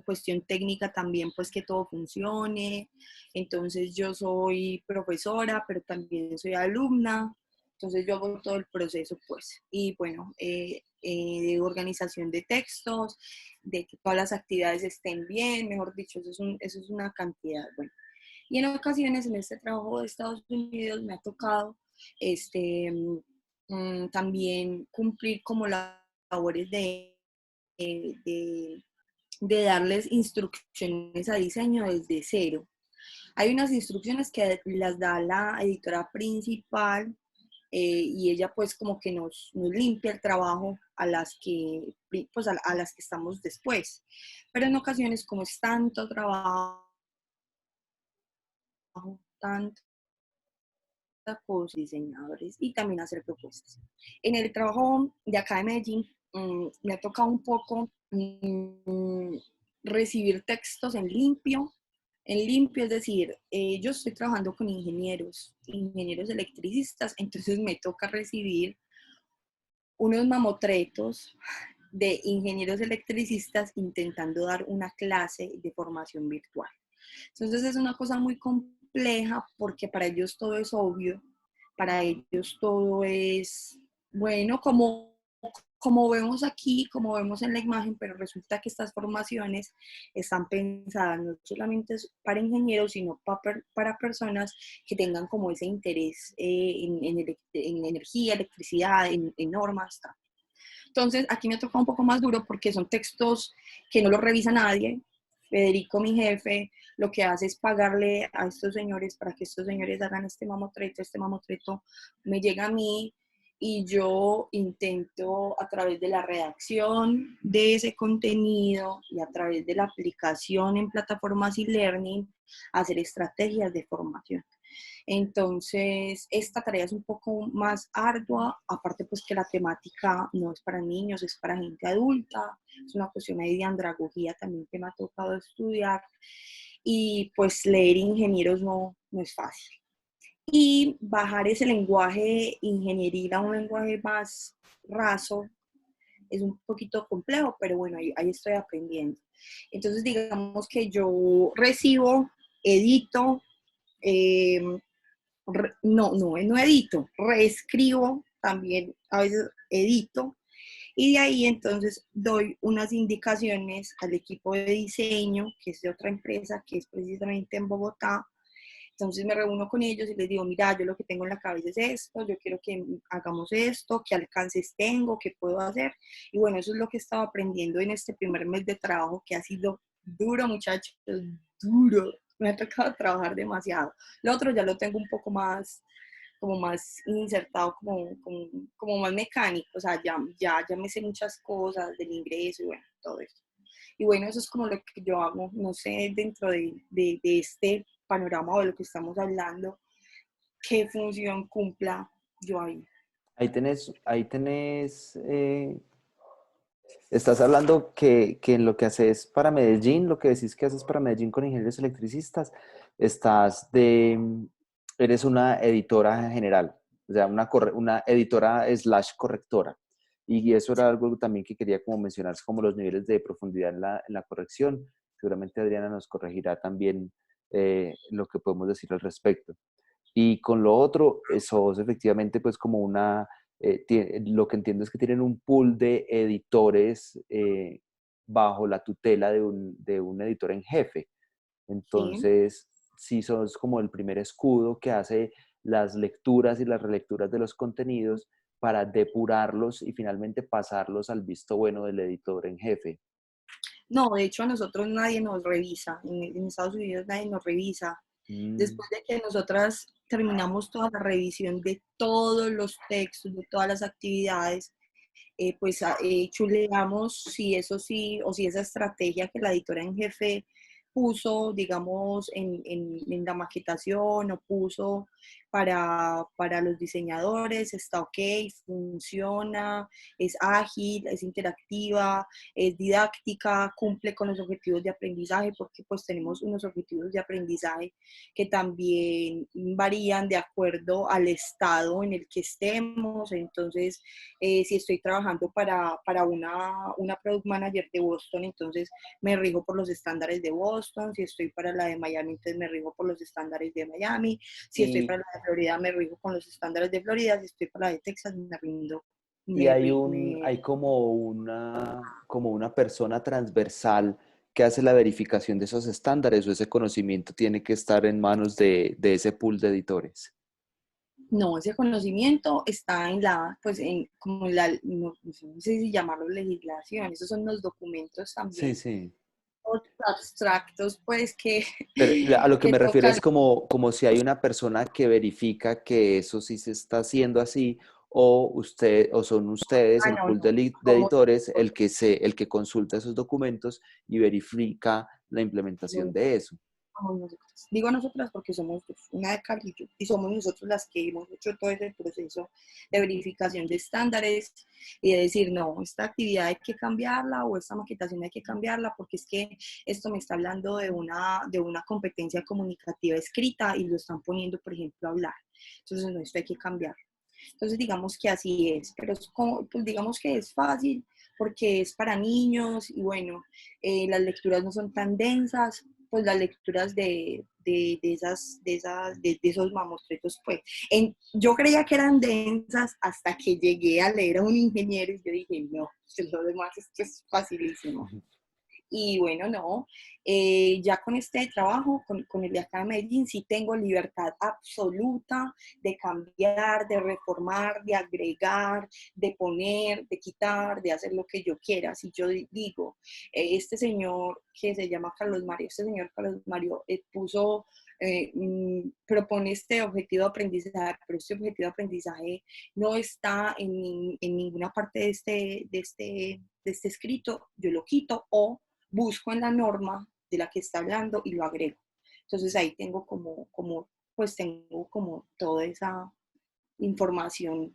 cuestión técnica también, pues que todo funcione. Entonces yo soy profesora, pero también soy alumna. Entonces yo hago todo el proceso, pues. Y bueno, de organización de textos, de que todas las actividades estén bien, mejor dicho, eso es una cantidad. Bueno, y en ocasiones en este trabajo de Estados Unidos me ha tocado también cumplir como las labores de darles instrucciones a diseño desde cero. Hay unas instrucciones que las da la editora principal y ella pues como que nos limpia el trabajo a las que, pues a las que estamos después. Pero en ocasiones como es tanto trabajo, tanto cosas, diseñadores y también hacer propuestas. En el trabajo de acá de Medellín me ha tocado un poco recibir textos en limpio, es decir, yo estoy trabajando con ingenieros electricistas, entonces me toca recibir unos mamotretos de ingenieros electricistas intentando dar una clase de formación virtual. Entonces es una cosa muy compleja porque para ellos todo es obvio, para ellos todo es, bueno, como vemos aquí, como vemos en la imagen, pero resulta que estas formaciones están pensadas no solamente para ingenieros, sino para personas que tengan como ese interés en energía, electricidad, en normas. Tal. Entonces, aquí me ha tocado un poco más duro porque son textos que no los revisa nadie. Federico, mi jefe, lo que hace es pagarle a estos señores para que estos señores hagan este mamotreto me llega a mí y yo intento a través de la redacción de ese contenido y a través de la aplicación en plataformas e-learning hacer estrategias de formación. Entonces, esta tarea es un poco más ardua, aparte pues que la temática no es para niños, es para gente adulta, es una cuestión ahí de andragogía también que me ha tocado estudiar, y pues leer ingenieros no es fácil. Y bajar ese lenguaje ingenieril a un lenguaje más raso es un poquito complejo, pero bueno, ahí estoy aprendiendo. Entonces, digamos que yo recibo, edito, no edito, reescribo, también a veces edito, y de ahí entonces doy unas indicaciones al equipo de diseño, que es de otra empresa, que es precisamente en Bogotá. Entonces me reúno con ellos y les digo, mira, yo lo que tengo en la cabeza es esto, yo quiero que hagamos esto, qué alcances tengo, qué puedo hacer. Y bueno, eso es lo que he estado aprendiendo en este primer mes de trabajo, que ha sido duro, muchachos, duro. Me ha tocado trabajar demasiado. Lo otro ya lo tengo un poco más, como más insertado, como más mecánico. O sea, ya me sé muchas cosas del ingreso y bueno, todo eso. Y bueno, eso es como lo que yo hago, no sé, dentro de este panorama o de lo que estamos hablando, qué función cumpla yo ahí. Estás hablando que en lo que haces para Medellín, lo que decís que haces para Medellín con ingenieros electricistas, eres una editora general, o sea, una editora / correctora. Y eso era algo también que quería como mencionar, como los niveles de profundidad en la corrección. Seguramente Adriana nos corregirá también lo que podemos decir al respecto. Y con lo otro, sos efectivamente pues como lo que entiendo es que tienen un pool de editores bajo la tutela de un editor en jefe. Entonces, sí sos como el primer escudo que hace las lecturas y las relecturas de los contenidos para depurarlos y finalmente pasarlos al visto bueno del editor en jefe. No, de hecho a nosotros nadie nos revisa, en Estados Unidos nadie nos revisa. Después de que nosotras terminamos toda la revisión de todos los textos, de todas las actividades, pues chuleamos si eso sí, o si esa estrategia que la editora en jefe puso, digamos, en la maquetación o puso para los diseñadores, está ok, funciona, es ágil, es interactiva, es didáctica, cumple con los objetivos de aprendizaje, porque pues tenemos unos objetivos de aprendizaje que también varían de acuerdo al estado en el que estemos. Entonces, si estoy trabajando para una product manager de Boston, entonces me rijo por los estándares de Boston. Si estoy para la de Miami, entonces me rijo por los estándares de Miami. Si estoy para la de Florida, me rijo con los estándares de Florida. Si estoy para la de Texas, me rindo. Y hay como una persona transversal que hace la verificación de esos estándares, o ese conocimiento tiene que estar en manos de ese pool de editores. No, ese conocimiento está en la, pues en, como en la, no sé si llamarlo legislación, esos son los documentos Sí, también, sí. otros abstractos, pues que, Pero a lo que que me refiero tocan. es como si hay una persona que verifica que eso sí se está haciendo así, o son ustedes, Ah, el no, pool no, de somos editores, el que consulta esos documentos y verifica la implementación de eso. nosotros. Digo nosotras porque somos dos, una de Cali y yo, y somos nosotros las que hemos hecho todo ese proceso de verificación de estándares y de decir, no, esta actividad hay que cambiarla o esta maquetación hay que cambiarla porque es que esto me está hablando de una competencia comunicativa escrita y lo están poniendo, por ejemplo, a hablar. Entonces, no, esto hay que cambiar. Entonces, digamos que así es, pero es como, pues digamos que es fácil porque es para niños y bueno, las lecturas no son tan densas, pues las lecturas de esos mamotretos, pues yo creía que eran densas hasta que llegué a leer a un ingeniero y yo dije, no, lo demás esto es facilísimo. Y bueno, no, ya con este trabajo, con el de acá de Medellín, sí tengo libertad absoluta de cambiar, de reformar, de agregar, de poner, de quitar, de hacer lo que yo quiera. Si yo digo, este señor que se llama Carlos Mario, puso, propone este objetivo de aprendizaje, pero este objetivo de aprendizaje no está en ninguna parte de este escrito, yo lo quito o busco en la norma de la que está hablando y lo agrego. Entonces ahí tengo pues tengo como toda esa información,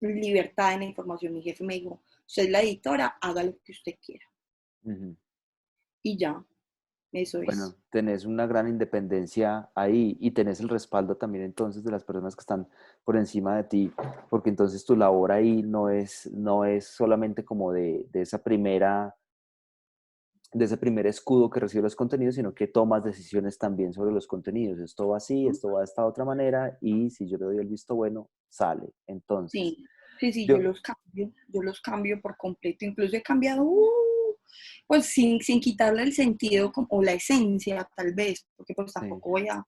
libertad en la información. Mi jefe me dijo, usted es la editora, haga lo que usted quiera. Ujú. Y ya, eso Bueno, es. tenés una gran independencia ahí y tenés el respaldo también entonces de las personas que están por encima de ti, porque entonces tu labor ahí no es solamente como de esa de ese primer escudo que recibe los contenidos, sino que tomas decisiones también sobre los contenidos. Esto va así, esto va de esta otra manera y si yo le doy el visto bueno, sale. Entonces, Sí, sí, sí, yo, yo los cambio por completo. Incluso he cambiado, pues sin quitarle el sentido o la esencia, tal vez, porque pues sí. tampoco voy a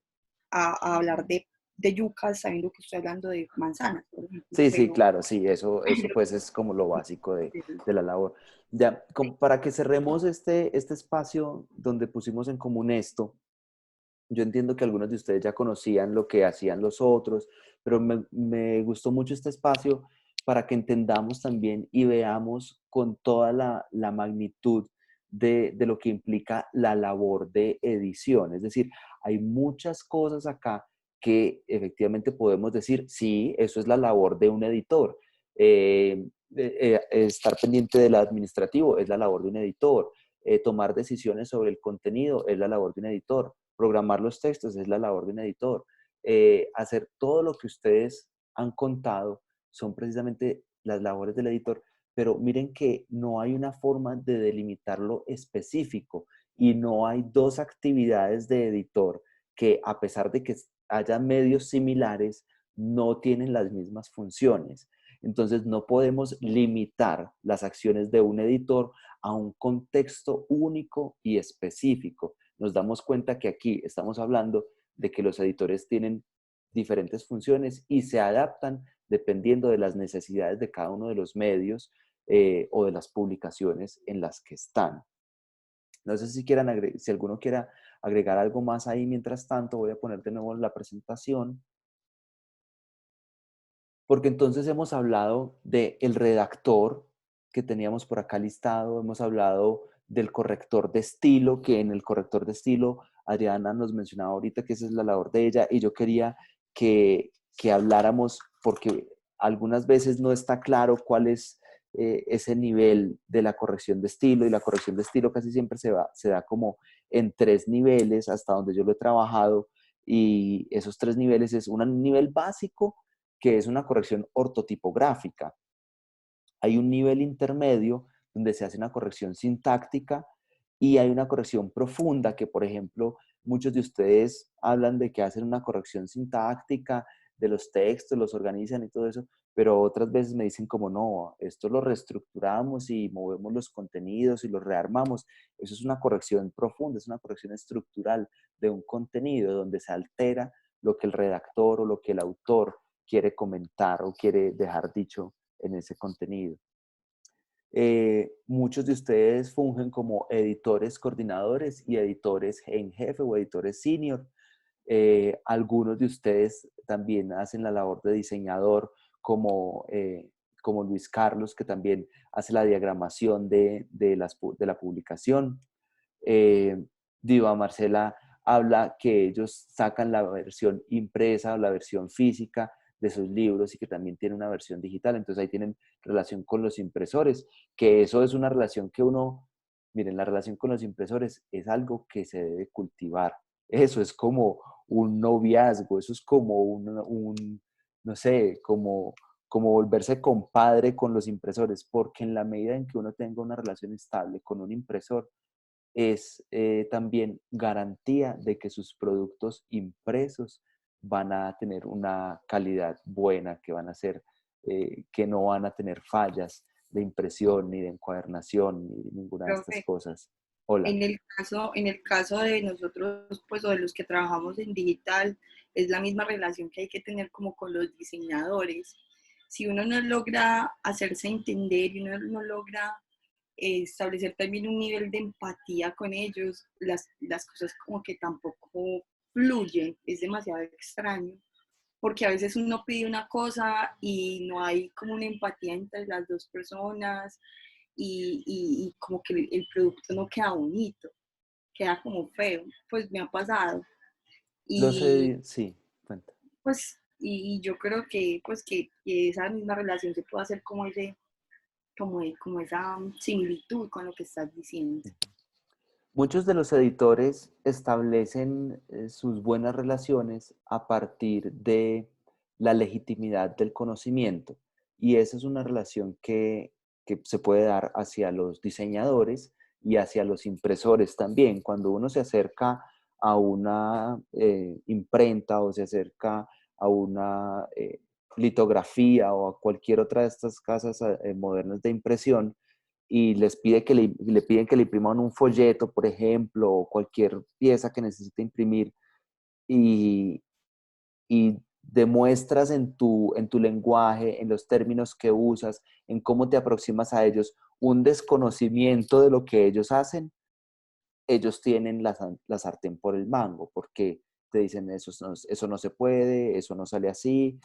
hablar de yucas sabiendo que estoy hablando de manzanas, por ejemplo, Sí, sí, pero, claro, sí, eso pues es como lo básico de la labor. Ya, para que cerremos este espacio donde pusimos en común esto, yo entiendo que algunos de ustedes ya conocían lo que hacían los otros, pero me gustó mucho este espacio para que entendamos también y veamos con toda la magnitud de lo que implica la labor de edición. Es decir, hay muchas cosas acá que efectivamente podemos decir, sí, eso es la labor de un editor. Estar pendiente del administrativo es la labor de un editor. Tomar decisiones sobre el contenido es la labor de un editor. Programar los textos es la labor de un editor. Hacer todo lo que ustedes han contado son precisamente las labores del editor, pero miren que no hay una forma de delimitarlo específico y no hay dos actividades de editor que a pesar de que haya medios similares, no tienen las mismas funciones. Entonces no podemos limitar las acciones de un editor a un contexto único y específico. Nos damos cuenta que aquí estamos hablando de que los editores tienen diferentes funciones y se adaptan dependiendo de las necesidades de cada uno de los medios o de las publicaciones en las que están. No sé si alguno quiera agregar algo más ahí. Mientras tanto, voy a poner de nuevo la presentación. Porque entonces hemos hablado del redactor que teníamos por acá listado, hemos hablado del corrector de estilo, que en el corrector de estilo Adriana nos mencionaba ahorita que esa es la labor de ella, y yo quería que habláramos porque algunas veces no está claro cuál es ese nivel de la corrección de estilo, y la corrección de estilo casi siempre se da como en 3 niveles, hasta donde yo lo he trabajado, y esos 3 niveles es un nivel básico, que es una corrección ortotipográfica. Hay un nivel intermedio donde se hace una corrección sintáctica y hay una corrección profunda que, por ejemplo, muchos de ustedes hablan de que hacen una corrección sintáctica de los textos, los organizan y todo eso, pero otras veces me dicen como no, esto lo reestructuramos y movemos los contenidos y los rearmamos. Eso es una corrección profunda, es una corrección estructural de un contenido donde se altera lo que el redactor o lo que el autor quiere comentar o quiere dejar dicho en ese contenido. Muchos de ustedes fungen como editores coordinadores y editores en jefe o editores senior. Algunos de ustedes también hacen la labor de diseñador como Luis Carlos, que también hace la diagramación de la publicación. Diva Marcela habla que ellos sacan la versión impresa o la versión física de sus libros y que también tiene una versión digital. Entonces ahí tienen relación con los impresores, que eso es una relación que miren, la relación con los impresores es algo que se debe cultivar. Eso es como un noviazgo, eso es como no sé, como volverse compadre con los impresores, porque en la medida en que uno tenga una relación estable con un impresor, es también garantía de que sus productos impresos van a tener una calidad buena, que van a ser, que no van a tener fallas de impresión, ni de encuadernación, ni de ninguna de estas Profe, cosas. Hola. en el caso de nosotros, pues, o de los que trabajamos en digital, es la misma relación que hay que tener como con los diseñadores. Si uno no logra hacerse entender y uno no logra establecer también un nivel de empatía con ellos, las cosas como que tampoco fluyen, es demasiado extraño, porque a veces uno pide una cosa y no hay como una empatía entre las dos personas y como que el producto no queda bonito, queda como feo, pues me ha pasado. Y Sí, cuenta. pues, y yo creo que pues que esa misma relación se puede hacer como esa similitud con lo que estás diciendo. Muchos de los editores establecen sus buenas relaciones a partir de la legitimidad del conocimiento, y esa es una relación que se puede dar hacia los diseñadores y hacia los impresores también. Cuando uno se acerca a una imprenta o se acerca a una litografía o a cualquier otra de estas casas modernas de impresión, y les pide que le piden que le impriman un folleto, por ejemplo, o cualquier pieza que necesite imprimir, y, y demuestras en tu lenguaje, en los términos que usas, en cómo te aproximas a ellos, un desconocimiento de lo que ellos hacen, ellos tienen la sartén por el mango, porque te dicen eso no se puede, eso no sale así,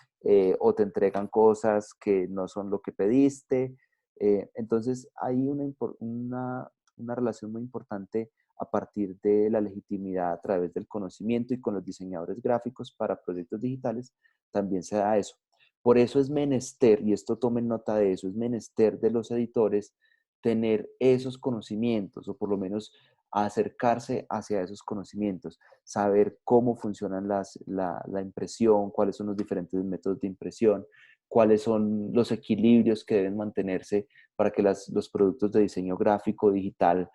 o te entregan cosas que no son lo que pediste. Entonces hay una relación muy importante a partir de la legitimidad a través del conocimiento, y con los diseñadores gráficos para proyectos digitales también se da eso. Por eso es menester, y esto tomen nota de eso, es menester de los editores tener esos conocimientos, o por lo menos acercarse hacia esos conocimientos, saber cómo funcionan la impresión, cuáles son los diferentes métodos de impresión, cuáles son los equilibrios que deben mantenerse para que los productos de diseño gráfico digital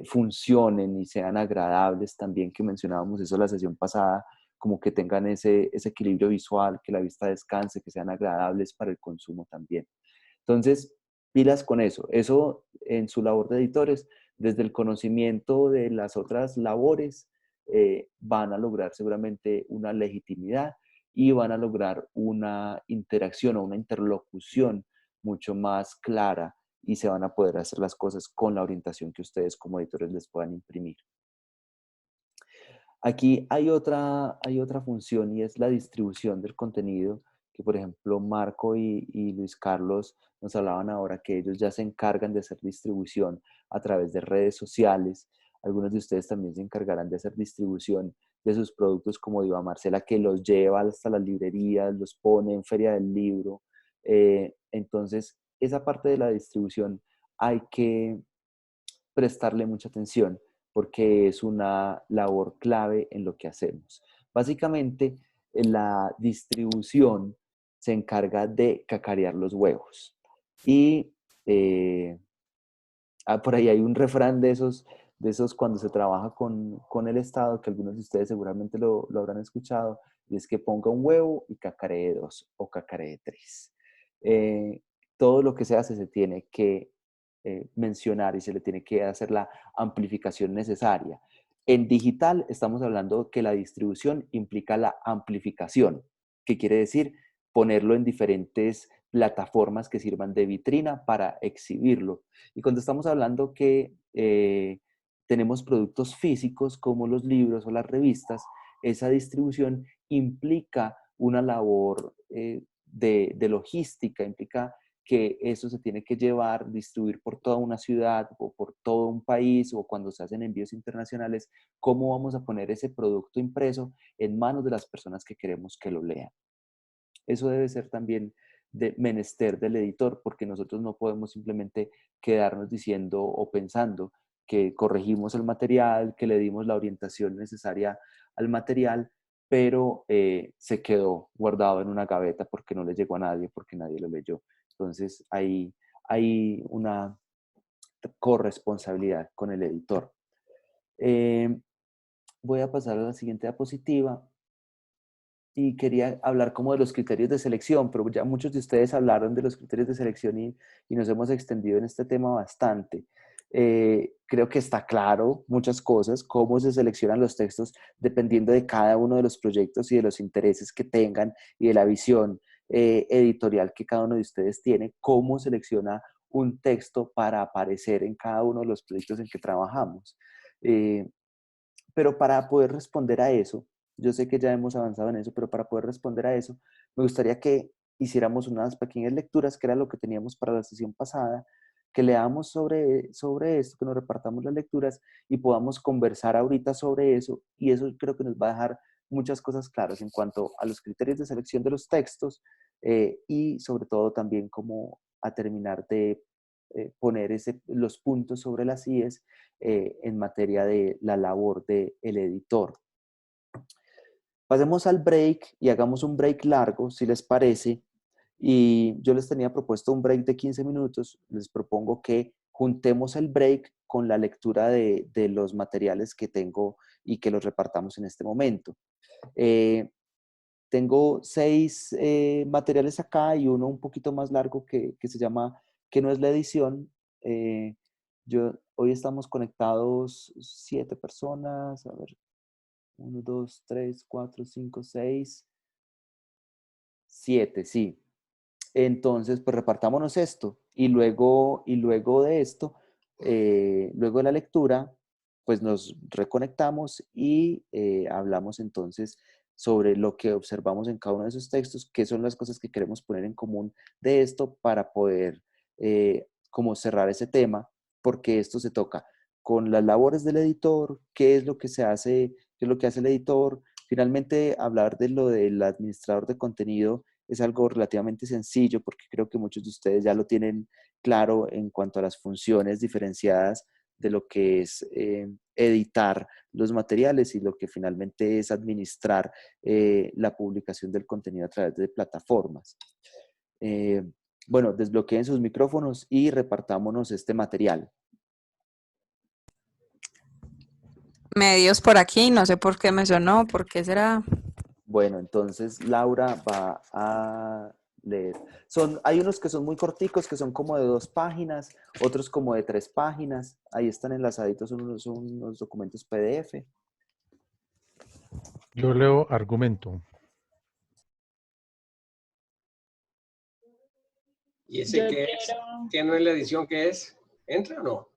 funcionen y sean agradables también, que mencionábamos eso en la sesión pasada, como que tengan ese equilibrio visual, que la vista descanse, que sean agradables para el consumo también. Entonces, pilas con eso. Eso en su labor de editores, desde el conocimiento de las otras labores, van a lograr seguramente una legitimidad y van a lograr una interacción o una interlocución mucho más clara, y se van a poder hacer las cosas con la orientación que ustedes como editores les puedan imprimir. Aquí hay otra función, y es la distribución del contenido, que por ejemplo Marco y Luis Carlos nos hablaban ahora que ellos ya se encargan de hacer distribución a través de redes sociales. Algunos de ustedes también se encargarán de hacer distribución de sus productos, como Diva Marcela, que los lleva hasta las librerías, los pone en Feria del Libro. Entonces, esa parte de la distribución hay que prestarle mucha atención, porque es una labor clave en lo que hacemos. Básicamente, la distribución se encarga de cacarear los huevos. Y por ahí hay un refrán de esos cuando se trabaja con el Estado, que algunos de ustedes seguramente lo habrán escuchado, y es que ponga un huevo y cacaree 2 o cacaree 3. Todo lo que se hace se tiene que mencionar, y se le tiene que hacer la amplificación necesaria. En digital estamos hablando que la distribución implica la amplificación, que quiere decir ponerlo en diferentes plataformas que sirvan de vitrina para exhibirlo. Y cuando estamos hablando que tenemos productos físicos como los libros o las revistas, esa distribución implica una labor de logística, implica que eso se tiene que llevar, distribuir por toda una ciudad o por todo un país, o cuando se hacen envíos internacionales, cómo vamos a poner ese producto impreso en manos de las personas que queremos que lo lean. Eso debe ser también de menester del editor, porque nosotros no podemos simplemente quedarnos diciendo o pensando que corregimos el material, que le dimos la orientación necesaria al material, pero se quedó guardado en una gaveta porque no le llegó a nadie, porque nadie lo leyó. Entonces hay una corresponsabilidad con el editor. Voy a pasar a la siguiente diapositiva. Y quería hablar como de los criterios de selección, pero ya muchos de ustedes hablaron de los criterios de selección y nos hemos extendido en este tema bastante. Creo que está claro muchas cosas, cómo se seleccionan los textos dependiendo de cada uno de los proyectos y de los intereses que tengan y de la visión editorial que cada uno de ustedes tiene, cómo selecciona un texto para aparecer en cada uno de los proyectos en que trabajamos. Pero para poder responder a eso, yo sé que ya hemos avanzado en eso, pero para poder responder a eso, me gustaría que hiciéramos unas pequeñas lecturas, que era lo que teníamos para la sesión pasada, que leamos sobre esto, que nos repartamos las lecturas y podamos conversar ahorita sobre eso, y eso creo que nos va a dejar muchas cosas claras en cuanto a los criterios de selección de los textos y sobre todo también cómo a terminar de poner los puntos sobre las IES en materia de la labor del editor. Pasemos al break y hagamos un break largo, si les parece. Y yo les tenía propuesto un break de 15 minutos. Les propongo que juntemos el break con la lectura de los materiales que tengo y que los repartamos en este momento. Tengo 6 materiales acá y uno un poquito más largo que se llama ¿Qué no es la edición? Hoy estamos conectados 7 personas, a ver, 1, 2, 3, 4, 5, 6, 7, sí. Entonces, pues repartámonos esto y luego de esto, luego de la lectura, pues nos reconectamos y hablamos entonces sobre lo que observamos en cada uno de esos textos, qué son las cosas que queremos poner en común de esto para poder como cerrar ese tema, porque esto se toca con las labores del editor, qué es lo que se hace, qué es lo que hace el editor. Finalmente, hablar de lo del administrador de contenido es algo relativamente sencillo porque creo que muchos de ustedes ya lo tienen claro en cuanto a las funciones diferenciadas de lo que es editar los materiales y lo que finalmente es administrar la publicación del contenido a través de plataformas. Bueno, desbloqueen sus micrófonos y repartámonos este material. Medios por aquí, no sé por qué me sonó, por qué será. Bueno, entonces Laura va a leer. Hay unos que son muy corticos, que son como de 2 páginas, otros como de 3 páginas. Ahí están enlazaditos, son unos documentos PDF. Yo leo argumento. ¿Y ese Yo qué es? ¿Qué no es la edición que es? ¿Entra o no?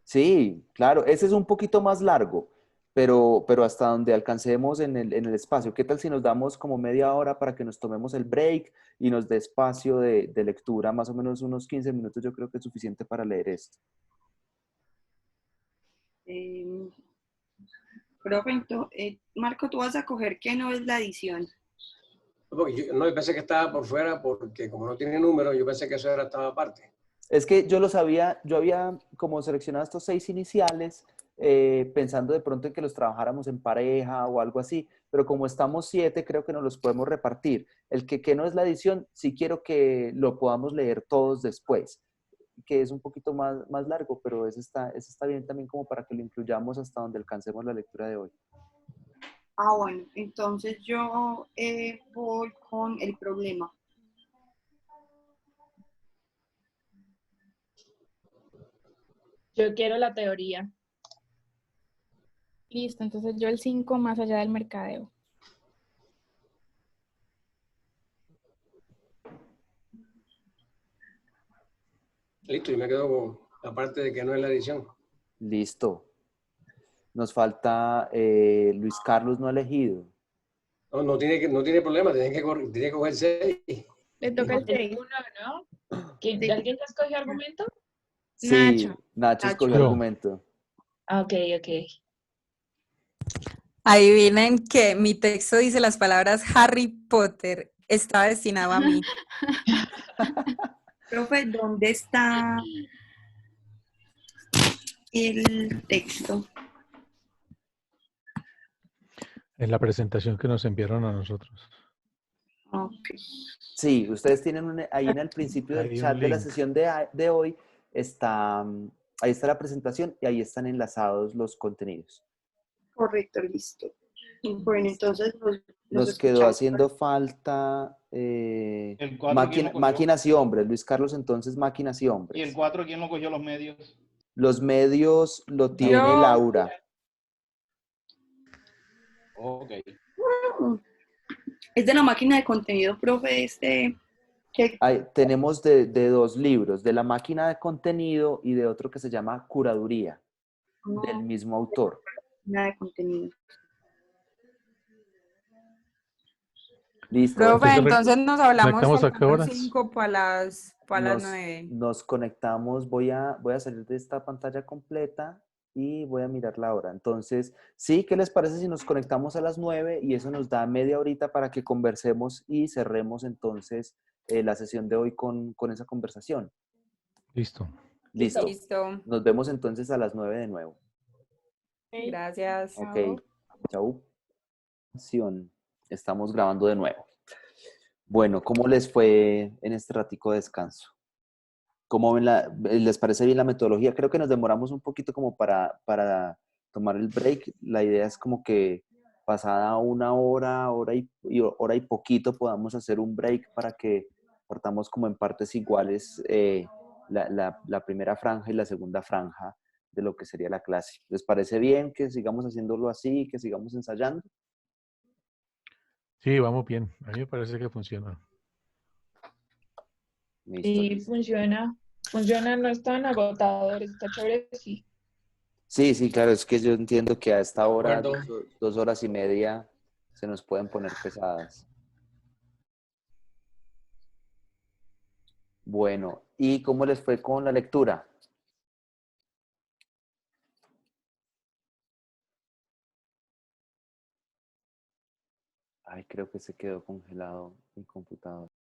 Sí, claro, ese es un poquito más largo, pero hasta donde alcancemos en el espacio. ¿Qué tal si nos damos como media hora para que nos tomemos el break y nos dé espacio de lectura? Más o menos unos 15 minutos yo creo que es suficiente para leer esto. Profe, Marco, tú vas a coger ¿qué no es la edición? Porque yo pensé que estaba por fuera porque como no tiene número, yo pensé que eso estaba aparte. Es que yo había como seleccionado estos 6 iniciales, pensando de pronto en que los trabajáramos en pareja o algo así, pero como estamos 7, creo que nos los podemos repartir. El que no es la edición, sí quiero que lo podamos leer todos después, que es un poquito más largo, pero ese está bien también como para que lo incluyamos hasta donde alcancemos la lectura de hoy. Bueno, entonces yo voy con el problema. Yo quiero la teoría. Listo, entonces yo el 5 más allá del mercadeo. Listo, yo me quedo con la parte de que no es la edición. Listo. Nos falta Luis Carlos no ha elegido. No, no tiene problema, tiene que coger 6. Le toca el El 6. uno, ¿no? ¿Quién, Sí. ¿Alguien ya escogió argumento? Sí, Nacho. Nacho escogió Yo. argumento. Ah, ok, ok. Adivinen que mi texto dice las palabras Harry Potter. Está destinado a mí. Profe, ¿dónde está el texto? En la presentación que nos enviaron a nosotros. Ok. Sí, ustedes tienen ahí en el principio del Hay chat un de la link. sesión de hoy, está, ahí está la presentación y ahí están enlazados los contenidos. Correcto, listo. Bueno, entonces nos Nos quedó escuchamos. haciendo falta El 4, ¿quién lo cogió? máquinas y hombres. Luis Carlos, entonces, máquinas y Y el hombres. 4, ¿quién lo cogió los medios? Los medios lo tiene Yo- Laura. Ok. Es de la máquina de contenido, profe, que Tenemos de dos libros, de la máquina de contenido y de otro que se llama Curaduría, del mismo autor. máquina de contenido. Listo. Profe, Entonces, entonces nos hablamos ¿conectamos a qué faltando horas? 5 para las 9. Nos conectamos, voy a salir de esta pantalla completa y voy a mirar la hora. Entonces, sí, ¿qué les parece si nos conectamos a las 9 y eso nos da media horita para que conversemos y cerremos entonces la sesión de hoy con esa conversación? Listo. Listo. Listo. Nos vemos entonces a las 9 de nuevo. Gracias. Ok. Chao. Chau. Estamos grabando de nuevo. Bueno, ¿cómo les fue en este ratico de descanso? ¿Cómo ven les parece bien la metodología? Creo que nos demoramos un poquito como para tomar el break. La idea es como que pasada una hora, hora y poquito podamos hacer un break para que partamos como en partes iguales la primera franja y la segunda franja de lo que sería la clase. ¿Les parece bien que sigamos haciéndolo así, que sigamos ensayando? Sí, vamos bien. A mí me parece que funciona. Listo, Y listo. funciona, no es tan agotador, está chévere, sí. Sí, claro, es que yo entiendo que a esta hora, Acuerdo. 2 horas y media, se nos pueden poner pesadas. Bueno, ¿y cómo les fue con la lectura? Ay, creo que se quedó congelado mi computador.